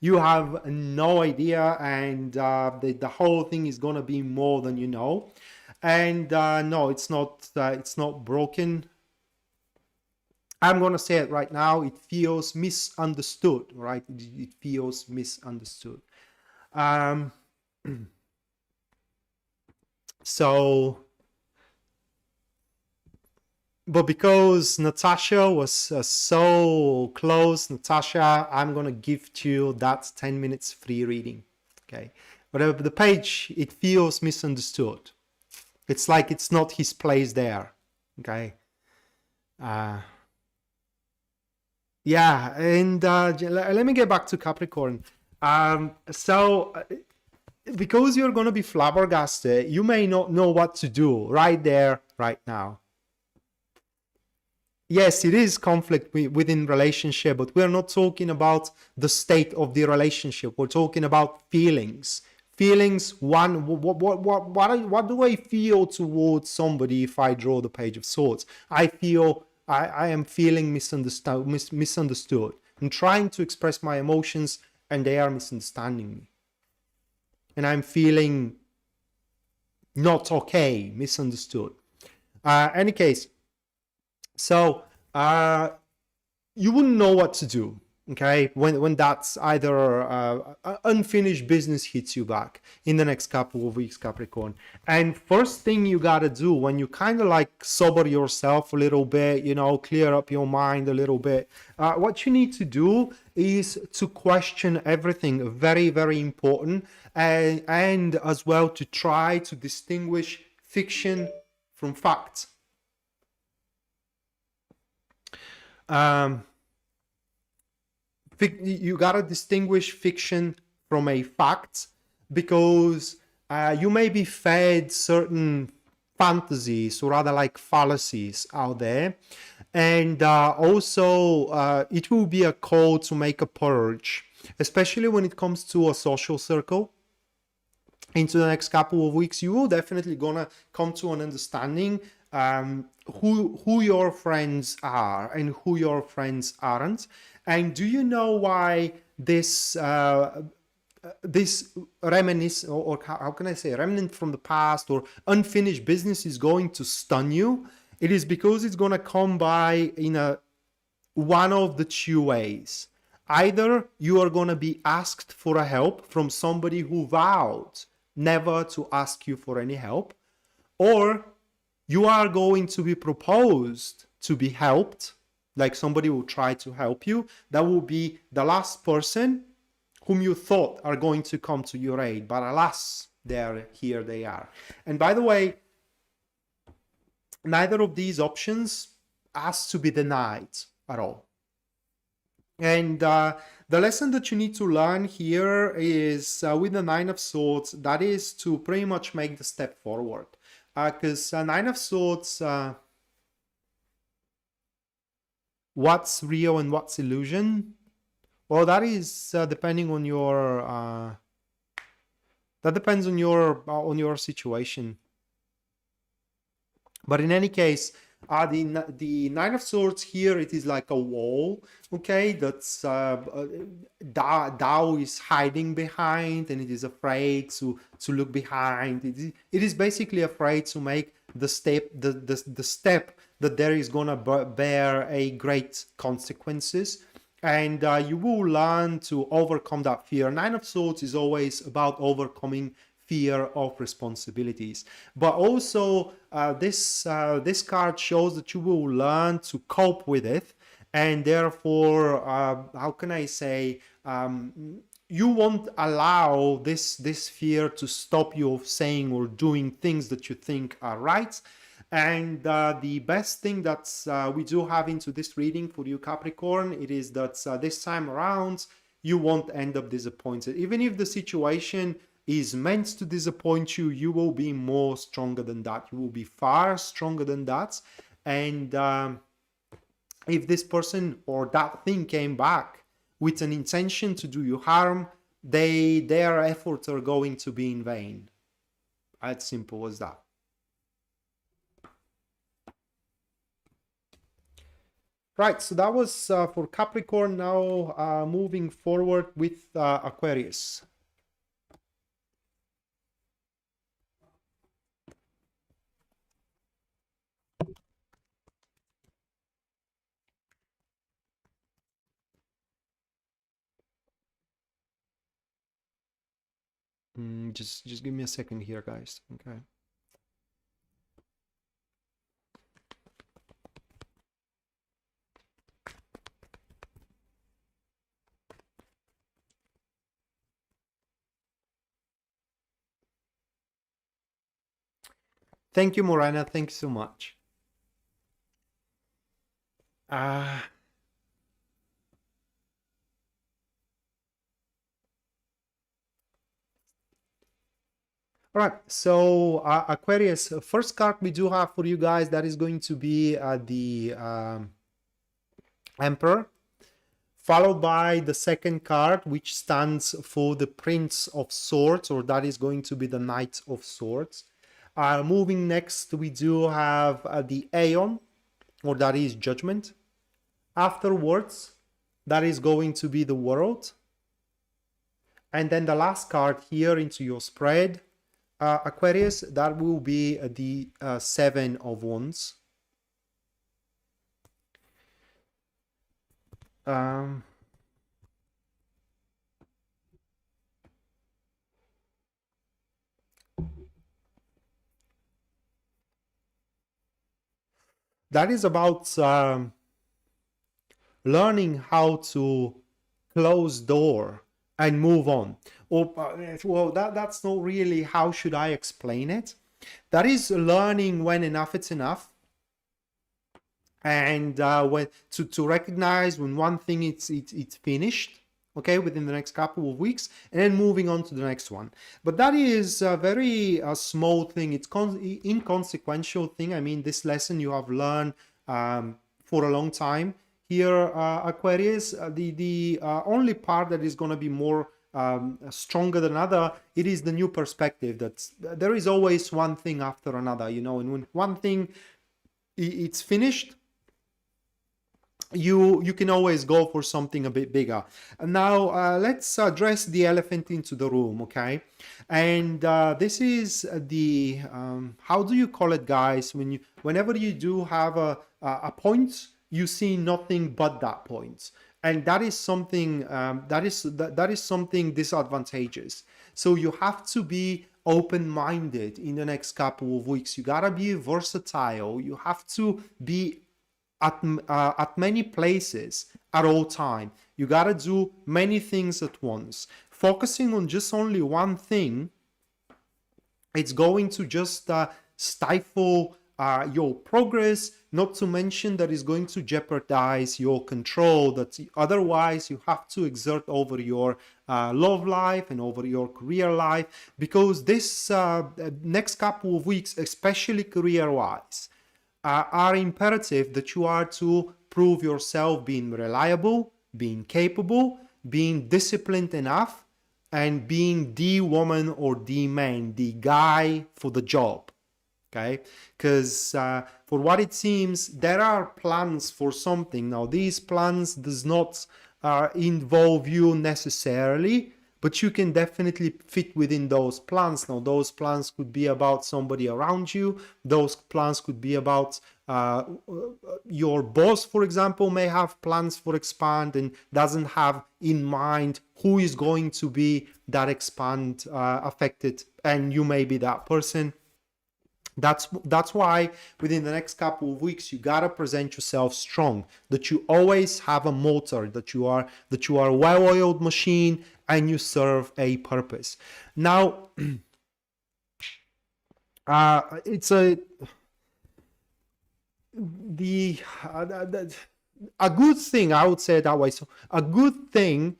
You have no idea, and the whole thing is gonna be more than you know. And no, it's not broken. I'm gonna say it right now. It feels misunderstood, right? It feels misunderstood. So. But because Natasha was so close, Natasha, I'm going to give to you that 10 minutes free reading. Okay. But the page, it feels misunderstood. It's like it's not his place there. Okay. Yeah. And let me get back to Capricorn. Because you're going to be flabbergasted, you may not know what to do right there, right now. Yes, it is conflict within relationship, but we're not talking about the state of the relationship. We're talking about feelings. Feelings. One, what do I feel towards somebody if I draw the Page of Swords? I am feeling misunderstood. I'm trying to express my emotions, and they are misunderstanding me. And I'm feeling not okay, misunderstood. Any case. So you wouldn't know what to do, okay, when that's either unfinished business hits you back in the next couple of weeks, Capricorn. And first thing you gotta do when you kind of like sober yourself a little bit, you know, clear up your mind a little bit, what you need to do is to question everything. Very, very important. And as well to try to distinguish fiction from fact. You gotta distinguish fiction from a fact, because you may be fed certain fantasies, or rather like fallacies out there, and also it will be a call to make a purge, especially when it comes to a social circle. Into the next couple of weeks, you will definitely gonna come to an understanding who your friends are and who your friends aren't. And do you know why this reminisce, or how can I say, remnant from the past or unfinished business is going to stun you? it is because it's going to come by in one of the two ways. Either you are going to be asked for a help from somebody who vowed never to ask you for any help, or you are going to be proposed to be helped, like somebody will try to help you. That will be the last person whom you thought are going to come to your aid, but alas, here they are. And by the way, neither of these options has to be denied at all. And the lesson that you need to learn here is with the Nine of Swords, that is to pretty much make the step forward. Because Nine of Swords, what's real and what's illusion? Well, that is depending on your that depends on your situation. But in any case, the Nine of Swords here, it is like a wall, okay, that's Tao is hiding behind, and it is afraid to look behind. It is basically afraid to make the step that there is gonna bear a great consequences. And you will learn to overcome that fear. Nine of Swords is always about overcoming fear of responsibilities, but also this card shows that you will learn to cope with it, and therefore how can I say, you won't allow this fear to stop you of saying or doing things that you think are right. And the best thing that we do have into this reading for you, Capricorn, it is that this time around you won't end up disappointed. Even if the situation is meant to disappoint you, you will be more stronger than that. You will be far stronger than that. And if this person or that thing came back with an intention to do you harm, their efforts are going to be in vain. As simple as that. Right, so that was for Capricorn. Now moving forward with Aquarius. Just give me a second here, guys. Okay. Thank you, Morana. Thank you so much. All right, so Aquarius, first card we do have for you guys, that is going to be the Emperor, followed by the second card, which stands for the Prince of Swords, or that is going to be the Knight of Swords. Moving next, we do have the Aeon, or that is Judgment. Afterwards, that is going to be the World. And then the last card here into your spread, Aquarius, that will be the Seven of Wands. That is about learning how to close door and move on. Or, well, that's not really, how should I explain it? That is learning when enough is enough. And when to recognize when one thing it's finished, okay, within the next couple of weeks, and then moving on to the next one. But that is a very small thing. It's inconsequential thing. I mean, this lesson you have learned for a long time here, Aquarius. The only part that is going to be more stronger than other, it is the new perspective. That's there is always one thing after another, you know, and when one thing it's finished, you can always go for something a bit bigger. And now let's address the elephant into the room, okay? And this is the how do you call it, guys, when you whenever you do have a point, you see nothing but that point, and that is something that is something disadvantageous. So you have to be open-minded in the next couple of weeks. You gotta be versatile. You have to be at many places at all time. You gotta do many things at once. Focusing on just only one thing, it's going to just stifle your progress, not to mention that is going to jeopardize your control that otherwise you have to exert over your love life and over your career life, because this next couple of weeks, especially career-wise, are imperative that you are to prove yourself being reliable, being capable, being disciplined enough, and being the woman or the man, the guy for the job. Okay, because for what it seems, there are plans for something. Now, these plans does not involve you necessarily, but you can definitely fit within those plans. Now, those plans could be about somebody around you. Those plans could be about your boss, for example, may have plans for expand and doesn't have in mind who is going to be that expand affected, and you may be that person. That's why within the next couple of weeks you gotta present yourself strong, that you always have a motor, that you are a well-oiled machine and you serve a purpose. Now it's a good thing, I would say it that way. So a good thing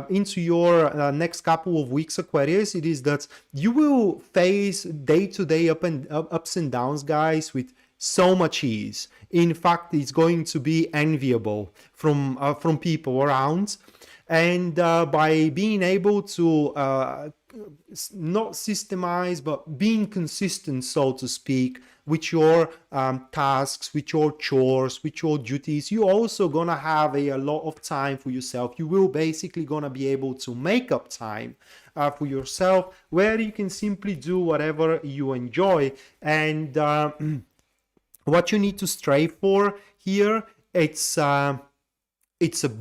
into your next couple of weeks, Aquarius, it is that you will face day-to-day ups and downs, guys, with so much ease. In fact, it's going to be enviable from people around, and by being able to not systemize, but being consistent, so to speak, with your tasks, with your chores, with your duties, you're also gonna have a lot of time for yourself. You will basically gonna be able to make up time for yourself, where you can simply do whatever you enjoy. And what you need to strive for here, it's a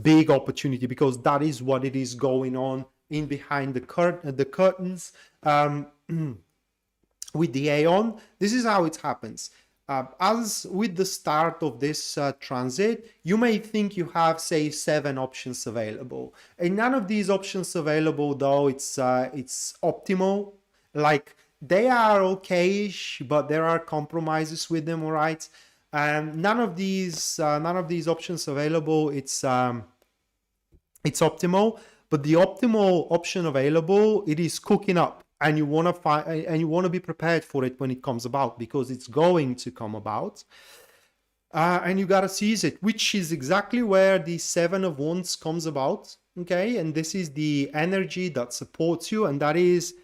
big opportunity, because that is what it is going on in behind the curtains. With the Aeon, this is how it happens. As with the start of this transit, you may think you have, say, 7 options available, and none of these options available, though it's optimal. Like, they are okayish, but there are compromises with them. All right, none of these options available. It's optimal, but the optimal option available, it is cooking up. And you want to find, and you want to be prepared for it when it comes about, because it's going to come about, and you gotta seize it, which is exactly where the 7 of Wands comes about. Okay, and this is the energy that supports you, and that is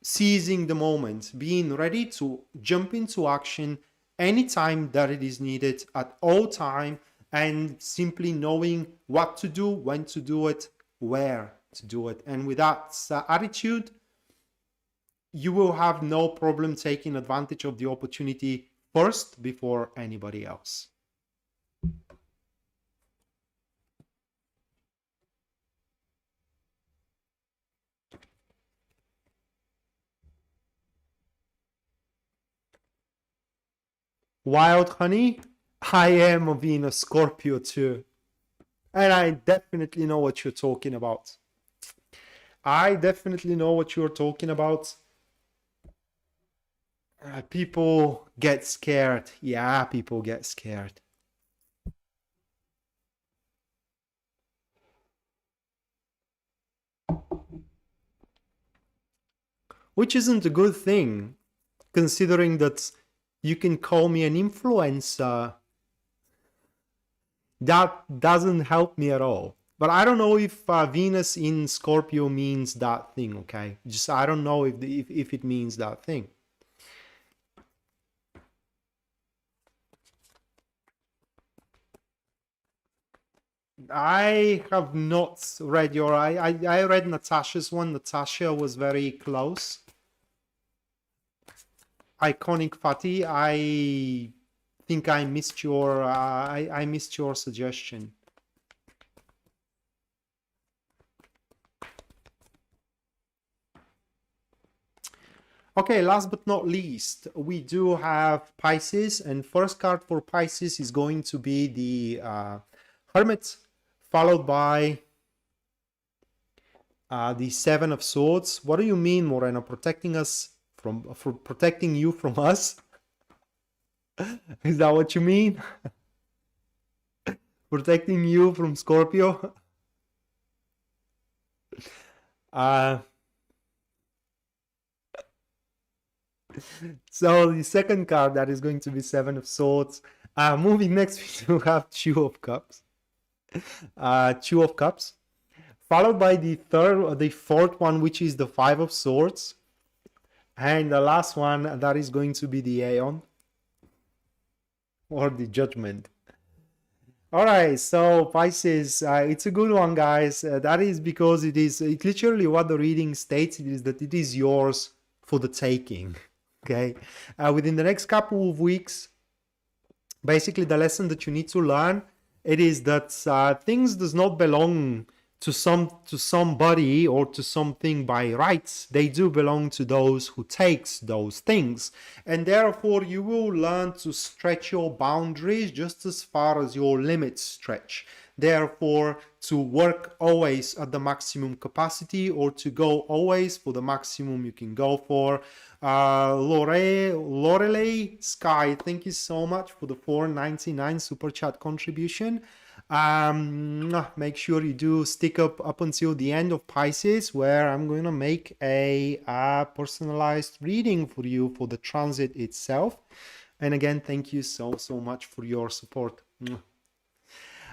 seizing the moment, being ready to jump into action anytime that it is needed, at all time, and simply knowing what to do, when to do it, where to do it. And with that attitude, you will have no problem taking advantage of the opportunity first before anybody else. Wild honey, I am a Venus Scorpio too. And I definitely know what you're talking about. I definitely know what you're talking about. People get scared. Yeah, people get scared. Which isn't a good thing, considering that you can call me an influencer. That doesn't help me at all. But I don't know if Venus in Scorpio means that thing, okay? Just I don't know if it means that thing. I have not read your. I read Natasha's one. Natasha was very close. Iconic Fatty. I think I missed your. I missed your suggestion. Okay, last but not least, we do have Pisces, and first card for Pisces is going to be the Hermit, followed by the Seven of Swords. What do you mean, Moreno? Protecting us for protecting you from us? Is that what you mean? Protecting you from Scorpio? So the second card, that is going to be Seven of Swords. Moving next, we have Two of Cups. Two of Cups, followed by the fourth one, which is the Five of Swords, and the last one, that is going to be the Aeon or the Judgment. All right, so Pisces, it's a good one, guys. That is because it literally what the reading states. It is that it is yours for the taking. Okay, within the next couple of weeks, basically the lesson that you need to learn, it is that things does not belong to somebody or to something by rights. They do belong to those who takes those things, and therefore you will learn to stretch your boundaries just as far as your limits stretch. Therefore, to work always at the maximum capacity, or to go always for the maximum you can go for. Lorelei Sky, thank you so much for the $4.99 super chat contribution. Make sure you do stick up until the end of Pisces, where I'm going to make a personalized reading for you for the transit itself. And again, thank you so much for your support.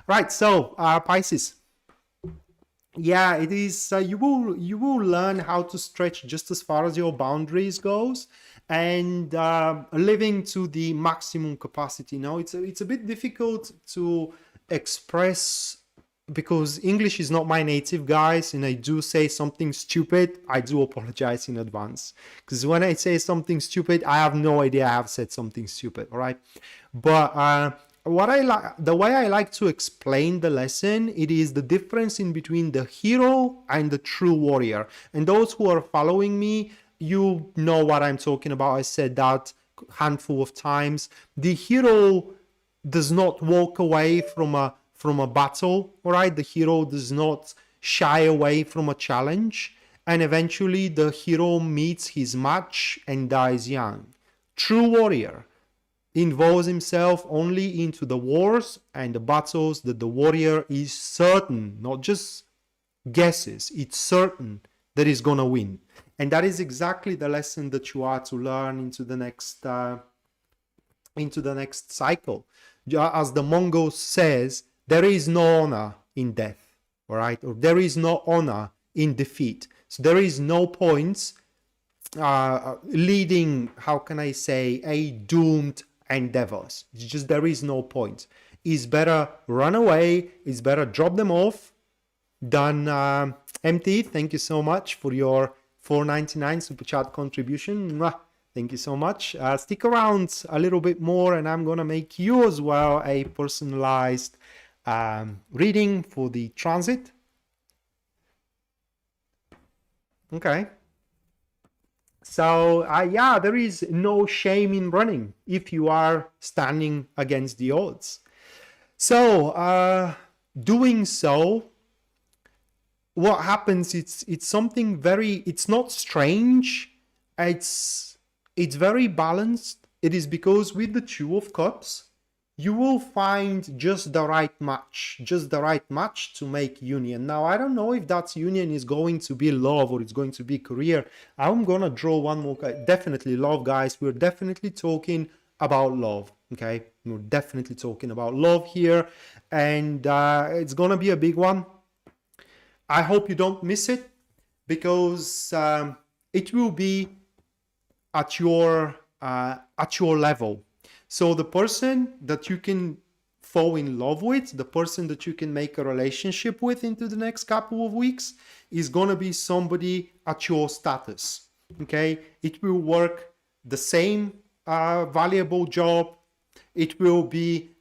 Right, so Pisces, yeah, it is. You will learn how to stretch just as far as your boundaries goes, and living to the maximum capacity. Now, it's a bit difficult to express because English is not my native, guys, and I do say something stupid. I do apologize in advance, because when I say something stupid, I have no idea I have said something stupid. All right, but the way I like to explain the lesson, it is the difference in between the hero and the true warrior. And those who are following me, you know what I'm talking about. I said that a handful of times. The hero does not walk away from a battle, all right? The hero does not shy away from a challenge, and eventually the hero meets his match and dies young. True warrior involves himself only into the wars and the battles that the warrior is certain, not just guesses, it's certain that he's gonna win. And that is exactly the lesson that you are to learn into the next cycle. As the Mongol says, there is no honor in death, all right? Or there is no honor in defeat. So there is no points leading, how can I say, a doomed endeavors. It's just there is no point. It's better run away. It's better drop them off than empty. Thank you so much for your $4.99 super chat contribution. Thank you so much. Stick around a little bit more, and I'm gonna make you as well a personalized reading for the transit. Okay. So yeah, there is no shame in running if you are standing against the odds. So doing so, what happens, it's something very, it's not strange, it's very balanced. It is because with the Two of Cups, you will find just the right match to make union. Now, I don't know if that union is going to be love or it's going to be career. I'm gonna draw one more. Definitely love, guys. We're definitely talking about love. Okay, we're definitely talking about love here, and it's gonna be a big one. I hope you don't miss it, because it will be at your level. So the person that you can fall in love with, the person that you can make a relationship with into the next couple of weeks, is going to be somebody at your status. Okay, it will work the same valuable job, it will be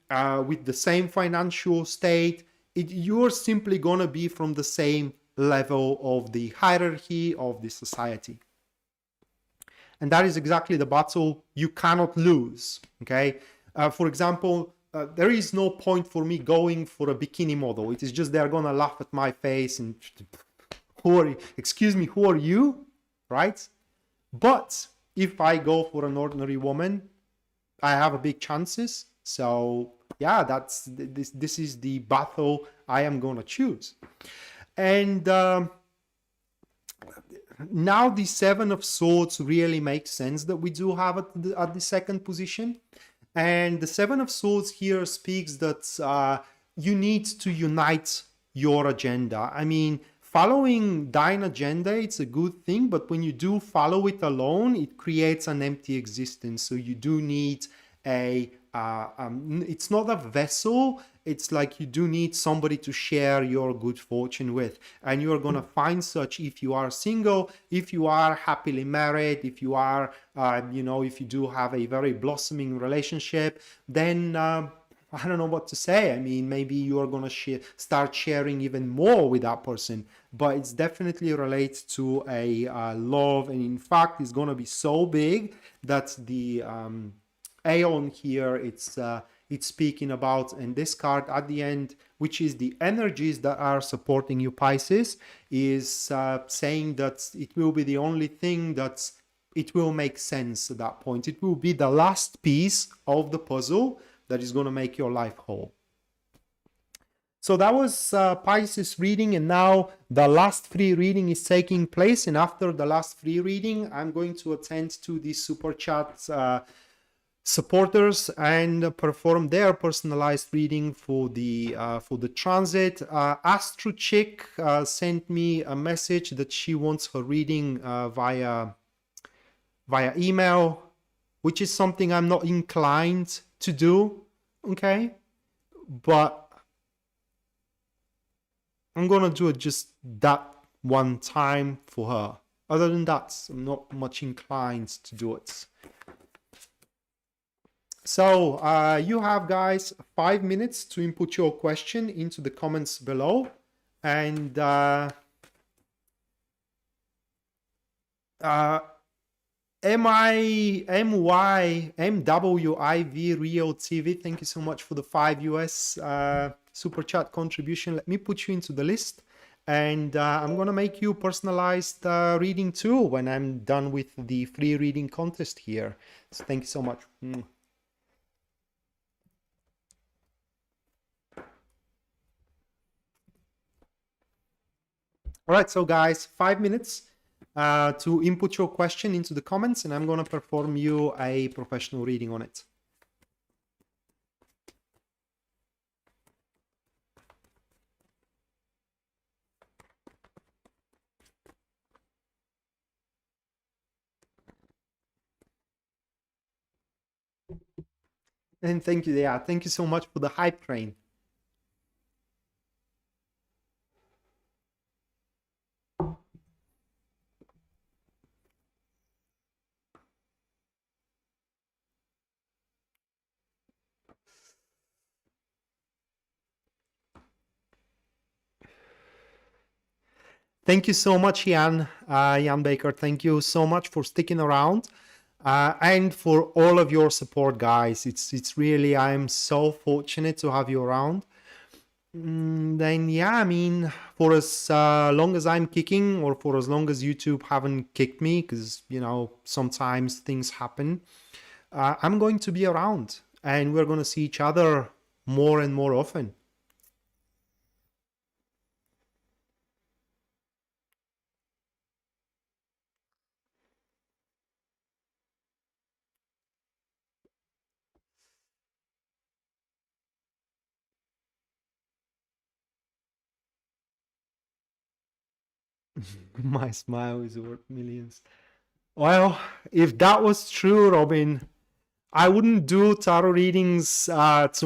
with the same financial state. You're simply going to be from the same level of the hierarchy of the society. And that is exactly the battle you cannot lose. Okay, for example, there is no point for me going for a bikini model. It is just they're gonna laugh at my face and who are you? Excuse me, who are you? Right? But if I go for an ordinary woman, I have a big chances. So yeah, this is the battle I am gonna choose. And now the Seven of Swords really makes sense that we do have at the second position. And the Seven of Swords here speaks that you need to unite your agenda. I mean, following thine agenda, it's a good thing, but when you do follow it alone, it creates an empty existence. So you do need a, it's not a vessel, it's like you do need somebody to share your good fortune with. And you're going to find such if you are single, if you are happily married, if you are, if you do have a very blossoming relationship, then I don't know what to say. I mean, maybe you're going to start sharing even more with that person, but it's definitely related to a love. And in fact, it's going to be so big that the Aeon here, it's speaking about, and this card at the end, which is the energies that are supporting you, Pisces, is saying that it will be the only thing that it will make sense at that point. It will be the last piece of the puzzle that is going to make your life whole. So that was Pisces reading, and now the last free reading is taking place. And after the last free reading, I'm going to attend to the super chat supporters and perform their personalized reading for the transit. Astro Chick sent me a message that she wants her reading via email, which is something I'm not inclined to do. Okay, but I'm gonna do it just that one time for her. Other than that, I'm not much inclined to do it. So you have, guys, 5 minutes to input your question into the comments below. And MWIV Rio TV, thank you so much for the 5 US super chat contribution. Let me put you into the list. And I'm going to make you personalized reading too when I'm done with the free reading contest here. So thank you so much. All right, so guys, 5 minutes to input your question into the comments, and I'm going to perform you a professional reading on it. And thank you, yeah, thank you so much for the hype train. Thank you so much, Jan Baker. Thank you so much for sticking around and for all of your support, guys. It's really, I'm so fortunate to have you around. Then yeah, I mean, for as long as I'm kicking, or for as long as YouTube haven't kicked me, because sometimes things happen, I'm going to be around, and we're going to see each other more and more often. My smile is worth millions. Well, if that was true, Robin, I wouldn't do tarot readings to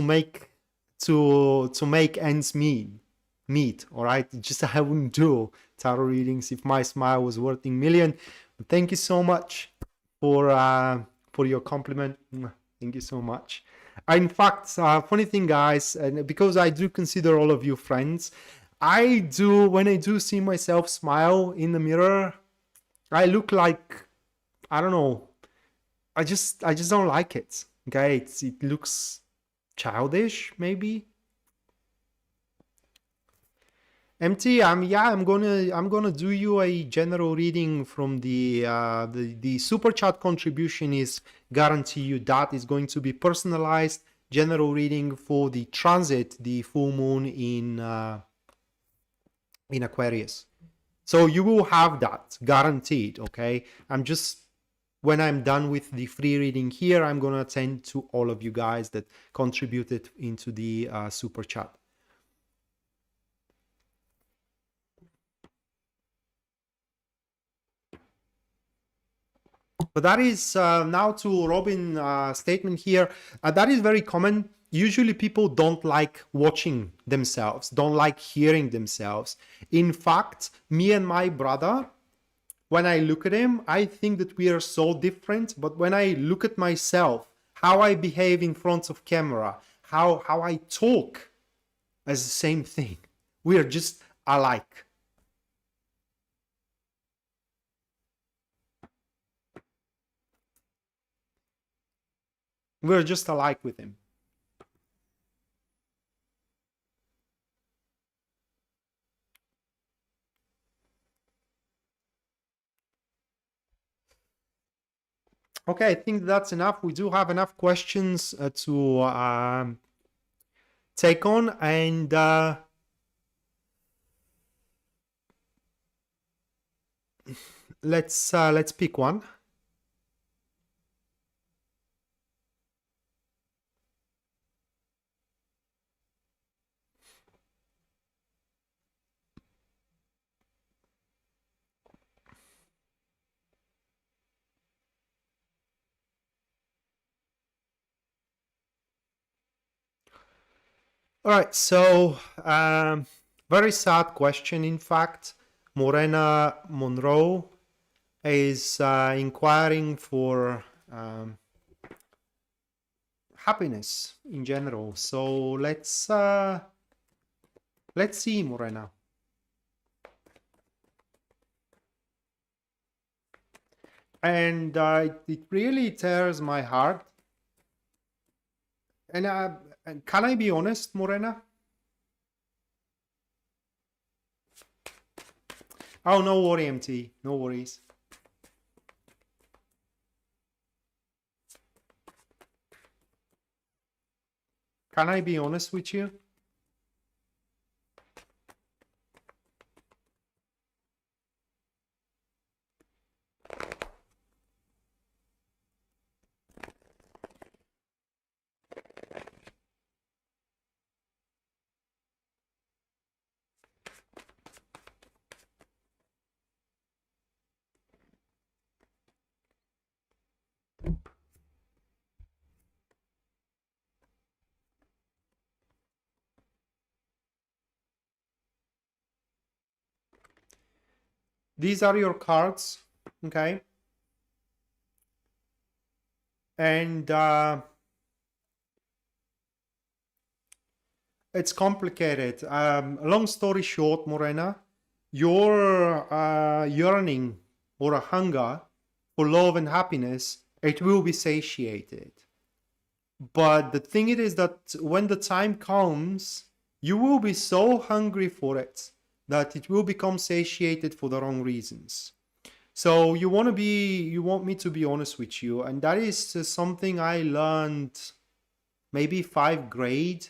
to make ends meet. All right, just I wouldn't do tarot readings if my smile was worth a million. But thank you so much for your compliment. Thank you so much. In fact, funny thing, guys, and because I do consider all of you friends, I do, when I do see myself smile in the mirror, I look like, I don't know, I just don't like it. Okay, it looks childish, maybe. MT, yeah, I'm gonna do you a general reading from the super chat contribution is guarantee you that is going to be personalized general reading for the transit, the full moon in Aquarius. So you will have that guaranteed. Okay, when I'm done with the free reading here, I'm gonna attend to all of you guys that contributed into the super chat. But that is now to Robin's statement here. That is very common. Usually people don't like watching themselves, don't like hearing themselves. In fact, me and my brother, when I look at him, I think that we are so different. But when I look at myself, how I behave in front of camera, how I talk, as the same thing. We are just alike. We're just alike with him. Okay, I think that's enough. We do have enough questions to take on, and let's pick one. All right, so very sad question. In fact, Morena Monroe is inquiring for happiness in general. So let's see, Morena. And it really tears my heart. And can I be honest, Morena? Oh, no worry, MT. No worries. Can I be honest with you? These are your cards, okay? And it's complicated. Long story short, Morena, your yearning or a hunger for love and happiness, it will be satiated. But the thing it is that when the time comes, you will be so hungry for it that it will become satiated for the wrong reasons. So you want me to be honest with you, and that is something I learned maybe 5th grade,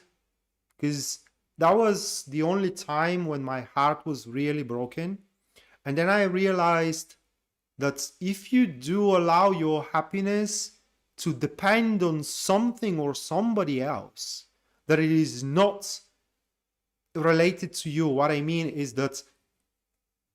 because that was the only time when my heart was really broken. And then I realized that if you do allow your happiness to depend on something or somebody else, that it is not related to you. What I mean is that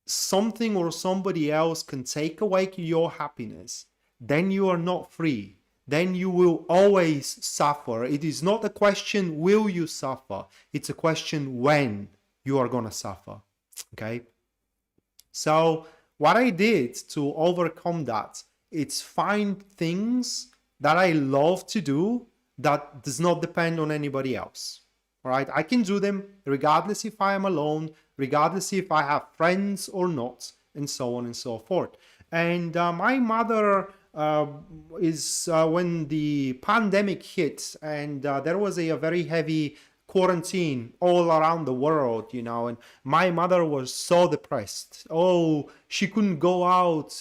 something or somebody else can take away your happiness, then you are not free. then you will always suffer. It is not a question, will you suffer? It's a question when you are gonna suffer, okay? So what I did to overcome that, it's find things that I love to do that does not depend on anybody else. All right, I can do them regardless if I am alone, regardless if I have friends or not, and so on and so forth. And my mother is when the pandemic hit, and there was a very heavy quarantine all around the world, you know, and my mother was so depressed. Oh, she couldn't go out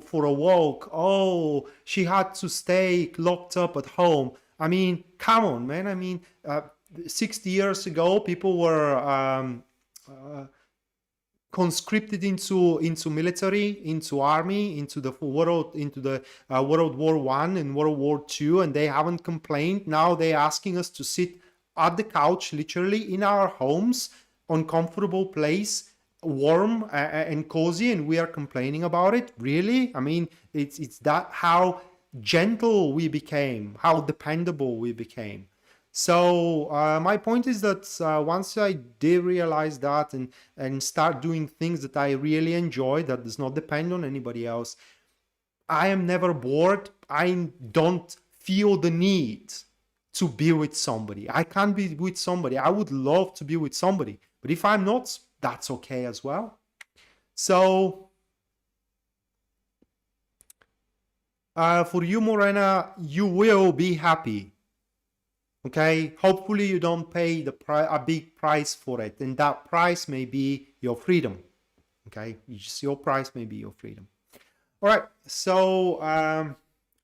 for a walk. Oh, she had to stay locked up at home. I mean, come on, man. I mean, 60 years ago, people were conscripted into military, into army, into the World War I and World War II, and they haven't complained. Now they're asking us to sit at the couch, literally in our homes, on comfortable place, warm and cozy, and we are complaining about it. Really? I mean, it's that how gentle we became, how dependable we became. So my point is that once I did realize that and start doing things that I really enjoy, that does not depend on anybody else, I am never bored. I don't feel the need to be with somebody. I can't be with somebody. I would love to be with somebody, but if I'm not, that's okay as well. So for you, Morena, you will be happy. Okay, hopefully you don't pay a big price for it, and that price may be your freedom. Okay, your price may be your freedom. All right, so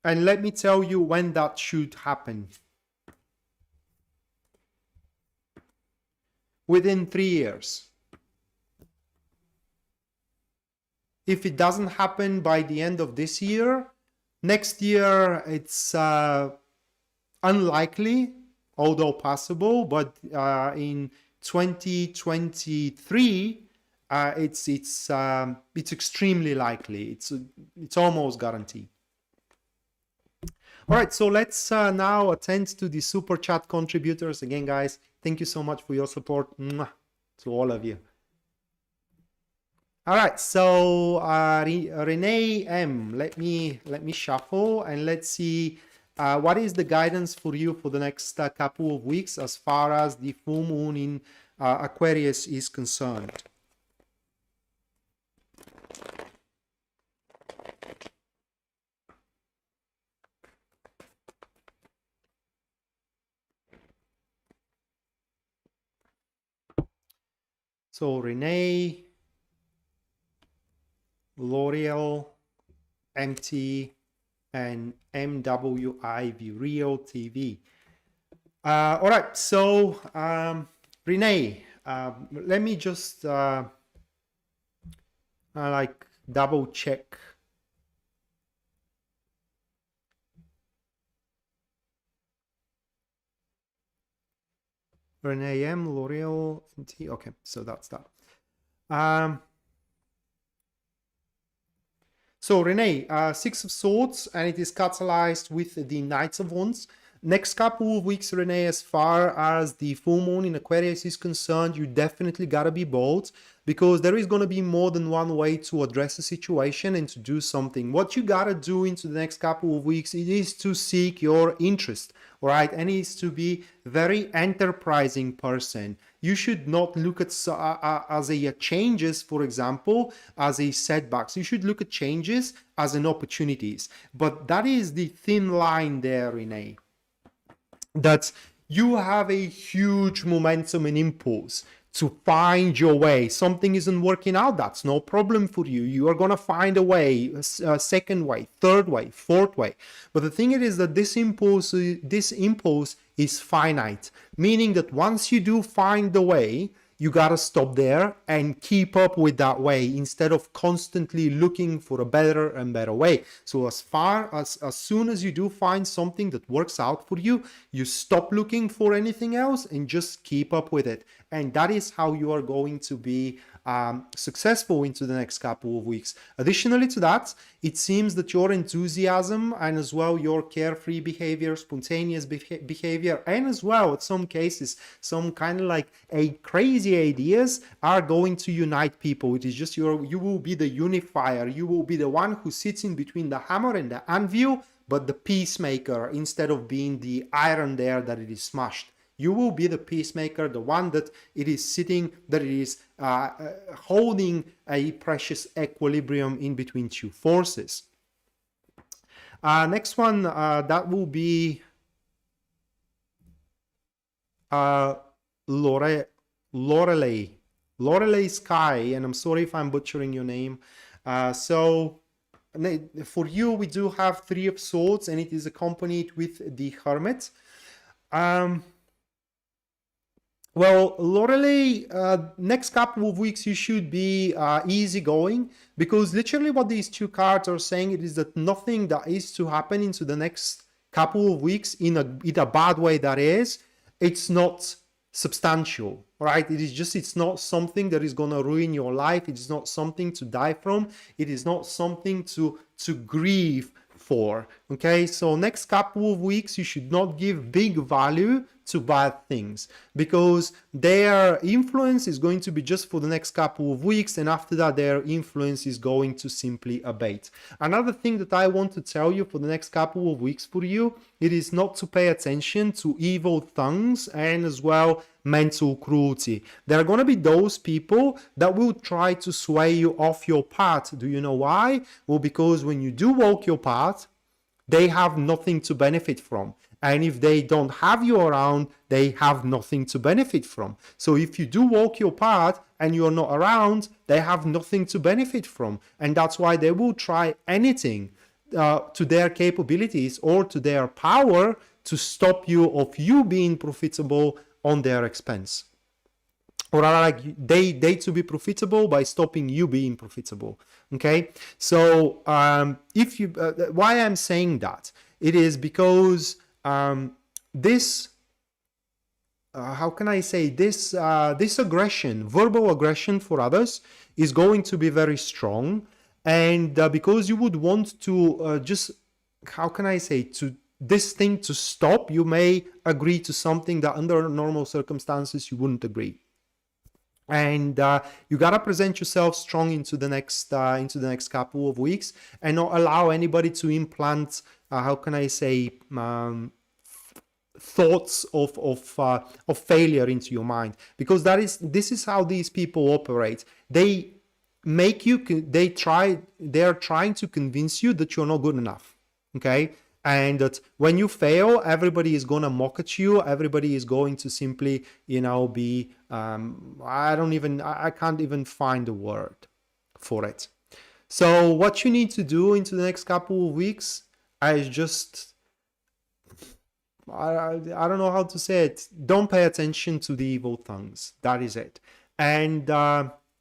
and let me tell you when that should happen. Within 3 years. If it doesn't happen by the end of this year, next year it's unlikely, although possible, but in 2023 it's extremely likely. It's almost guaranteed. All right, so let's now attend to the super chat contributors again, guys. Thank you so much for your support. Mwah, to all of you. All right, so Renee M, let me shuffle and let's see what is the guidance for you for the next couple of weeks as far as the full moon in Aquarius is concerned. So Renee, L'Oreal, MT, and MWI Real TV. All right, so Renee, let me just like double check. Renee M, L'Oreal, MT. Okay, so that's that. So Renee, Six of Swords, and it is catalyzed with the Knights of Wands. Next couple of weeks, Renee, as far as the full moon in Aquarius is concerned, you definitely gotta be bold, because there is gonna be more than one way to address the situation and to do something. What you gotta do into the next couple of weeks, it is to seek your interest, all right? And it is to be very enterprising person. You should not look at as a changes, for example, as a setbacks. You should look at changes as an opportunities. But that is the thin line there, Renee. That you have a huge momentum and impulse to find your way. Something isn't working out, that's no problem for you. You are gonna find a way, a second way, third way, fourth way. But the thing is that this impulse is finite, meaning that once you do find the way, you gotta stop there and keep up with that way instead of constantly looking for a better and better way. So as soon as you do find something that works out for you, you stop looking for anything else and just keep up with it. and that is how you are going to be successful into the next couple of weeks. Additionally to that, it seems that your enthusiasm and as well your carefree behavior, spontaneous behavior, and as well in some cases some kind of like a crazy ideas are going to unite people. It is just you will be the unifier. You will be the one who sits in between the hammer and the anvil, but the peacemaker instead of being the iron there that it is smashed. You will be the peacemaker, the one that it is sitting, that it is holding a precious equilibrium in between two forces. Next one, that will be Lorelei Sky, and I'm sorry if I'm butchering your name. So for you, we do have Three of Swords, and it is accompanied with the Hermit. Well, Lorelei, next couple of weeks you should be easygoing, because literally what these two cards are saying it is that nothing that is to happen into the next couple of weeks in a bad way, that is, it's not substantial, right? It is just, it's not something that is going to ruin your life. It is not something to die from. It is not something to grieve for. Okay, so next couple of weeks you should not give big value to bad things, because their influence is going to be just for the next couple of weeks, and after that their influence is going to simply abate. Another thing that I want to tell you for the next couple of weeks for you, it is not to pay attention to evil tongues and as well mental cruelty. There are going to be those people that will try to sway you off your path. Do you know why? Well, because when you do walk your path, they have nothing to benefit from. And if they don't have you around, they have nothing to benefit from. So if you do walk your path and you're not around, they have nothing to benefit from. And that's why they will try anything to their capabilities or to their power to stop you of you being profitable on their expense. Or like they to be profitable by stopping you being profitable. Okay, so if you why I'm saying that, it is because this how can I say this this aggression, verbal aggression for others, is going to be very strong, and because you would want to just, how can I say, to this thing to stop, you may agree to something that under normal circumstances you wouldn't agree. And you gotta present yourself strong into the next couple of weeks, and not allow anybody to implant how can I say thoughts of failure into your mind, because this is how these people operate. They make you, they're trying to convince you that you're not good enough. Okay. And that when you fail, everybody is going to mock at you. Everybody is going to simply, be, I can't even find a word for it. So what you need to do into the next couple of weeks is just, I don't know how to say it. Don't pay attention to the evil tongues. That is it. And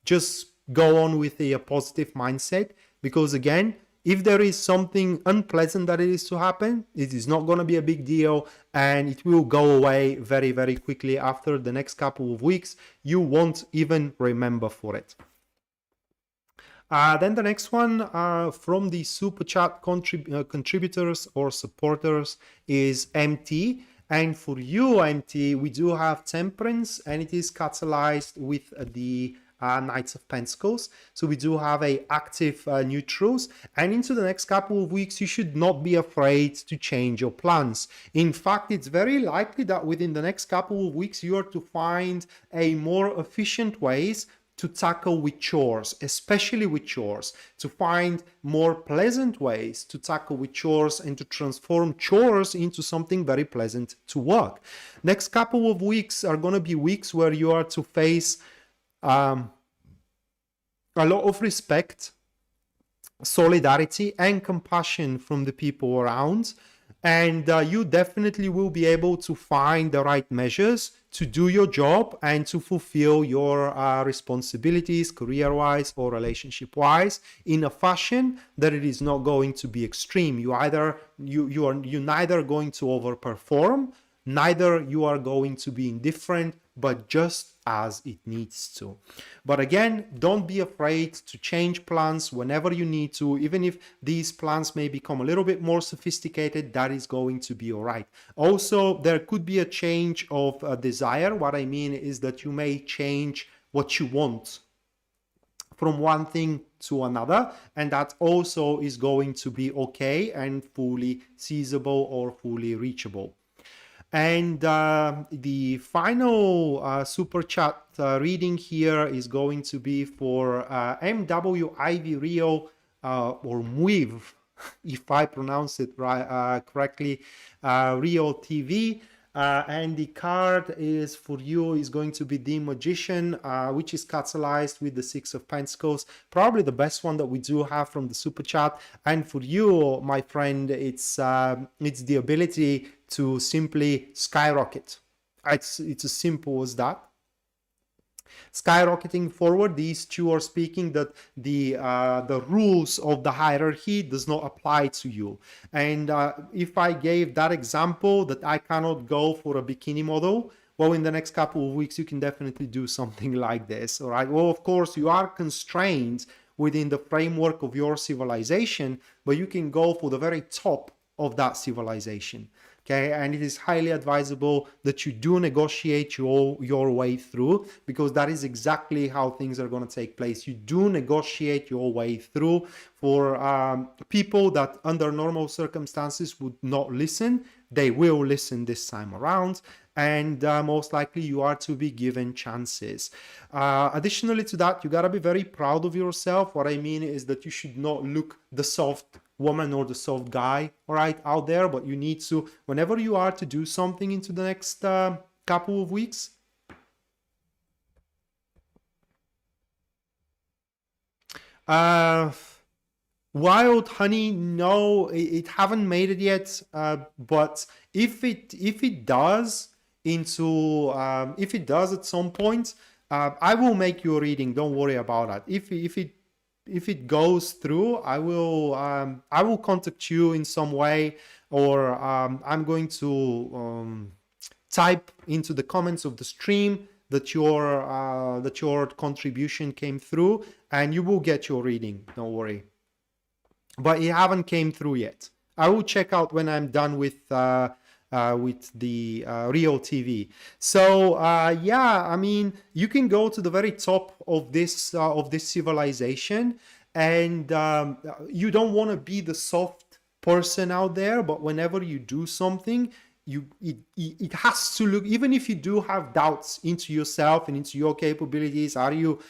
just go on with a positive mindset, because again, if there is something unpleasant that is to happen, it is not going to be a big deal, and it will go away very, very quickly after the next couple of weeks. You won't even remember for it. Then the next one from the super chat contributors or supporters is MT. And for you, MT, we do have Temperance, and it is catalyzed with the Knights of Pentacles. So we do have a active neutrals, and into the next couple of weeks you should not be afraid to change your plans. In fact, it's very likely that within the next couple of weeks you are to find a more efficient ways to tackle with chores, especially with chores, to find more pleasant ways to tackle with chores and to transform chores into something very pleasant to work. Next couple of weeks are going to be weeks where you are to face a lot of respect, solidarity, and compassion from the people around, and you definitely will be able to find the right measures to do your job and to fulfill your responsibilities, career-wise or relationship-wise, in a fashion that it is not going to be extreme. You're neither going to overperform, Neither you are going to be indifferent, but just as it needs to. But again, don't be afraid to change plans whenever you need to. Even if these plans may become a little bit more sophisticated, that is going to be all right. Also, there could be a change of desire. What I mean is that you may change what you want from one thing to another, and that also is going to be okay and fully seizable or fully reachable. And the final super chat reading here is going to be for MW Ivy Rio or Muiv, if I pronounce it right, correctly, Rio TV. And the card is for you is going to be the Magician, which is catalyzed with the Six of Pentacles, probably the best one that we do have from the super chat. And for you, my friend, it's the ability to simply skyrocket. It's as simple as that. Skyrocketing forward, these two are speaking that the rules of the hierarchy does not apply to you. And if I gave that example that I cannot go for a bikini model, well, in the next couple of weeks, you can definitely do something like this, all right? Well, of course, you are constrained within the framework of your civilization, but you can go for the very top of that civilization. Okay, and it is highly advisable that you do negotiate your way through, because that is exactly how things are going to take place. You do negotiate your way through. For people that under normal circumstances would not listen, they will listen this time around, and most likely you are to be given chances. Additionally to that, you got to be very proud of yourself. What I mean is that you should not look the soft woman or the soft guy, all right, out there, but you need to, whenever you are to do something into the next couple of weeks, wild honey, no, it haven't made it yet, but if it does into if it does at some point, I will make you a reading, don't worry about that. If it goes through, I will contact you in some way, or I'm going to type into the comments of the stream that your contribution came through, and you will get your reading, don't worry. But it haven't came through yet. I will check out when I'm done with the Rio TV. So yeah, I mean, you can go to the very top of this civilization, and you don't want to be the soft person out there, but whenever you do something, it has to look, even if you do have doubts into yourself and into your capabilities, are you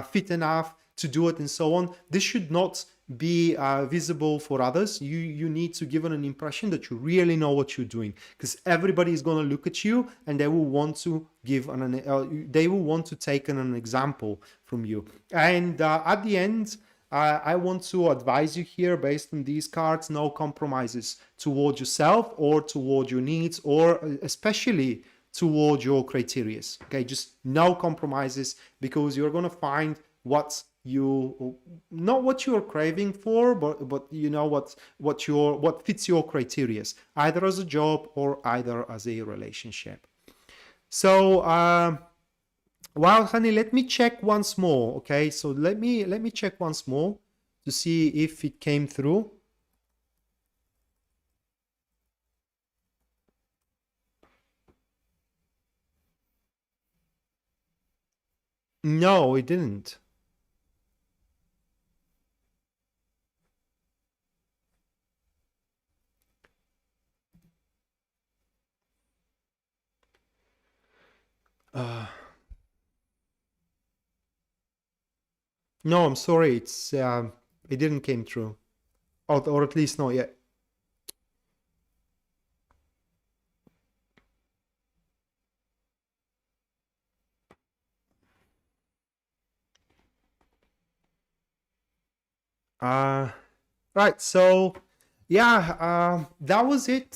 fit enough to do it and so on, this should not be visible for others. You need to give an impression that you really know what you're doing, because everybody is going to look at you and they will want to give they will want to take an example from you. And at the end, I want to advise you here, based on these cards, no compromises toward yourself or toward your needs, or especially toward your criteria. Okay, just no compromises, because you're going to find what you, not what you're craving for, but you know what fits your criteria, either as a job or either as a relationship. So wow, honey, let me check once more. Okay, so let me check once more to see if it came through. No, it didn't. No, I'm sorry. It didn't came through, or at least not yet. Right. So Yeah, that was it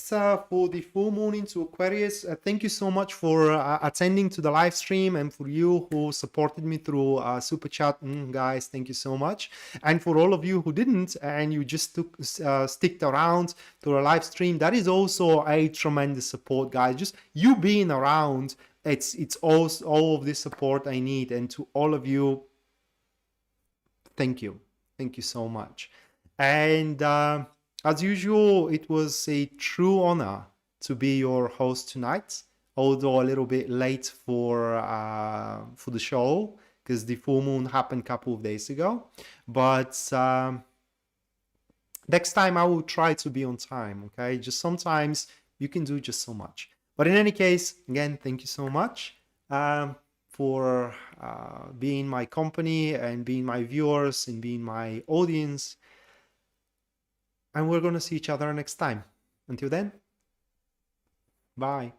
for the full moon into Aquarius. Thank you so much for attending to the live stream, and for you who supported me through super chat, guys. Thank you so much. And for all of you who didn't and you just sticked around to the live stream, that is also a tremendous support, guys. Just you being around, it's all of this support I need. And to all of you, thank you so much. And as usual, it was a true honor to be your host tonight, although a little bit late for the show because the full moon happened a couple of days ago. But next time I will try to be on time, okay? Just sometimes you can do just so much. But in any case, again, thank you so much for being my company and being my viewers and being my audience. And we're going to see each other next time. Until then, bye.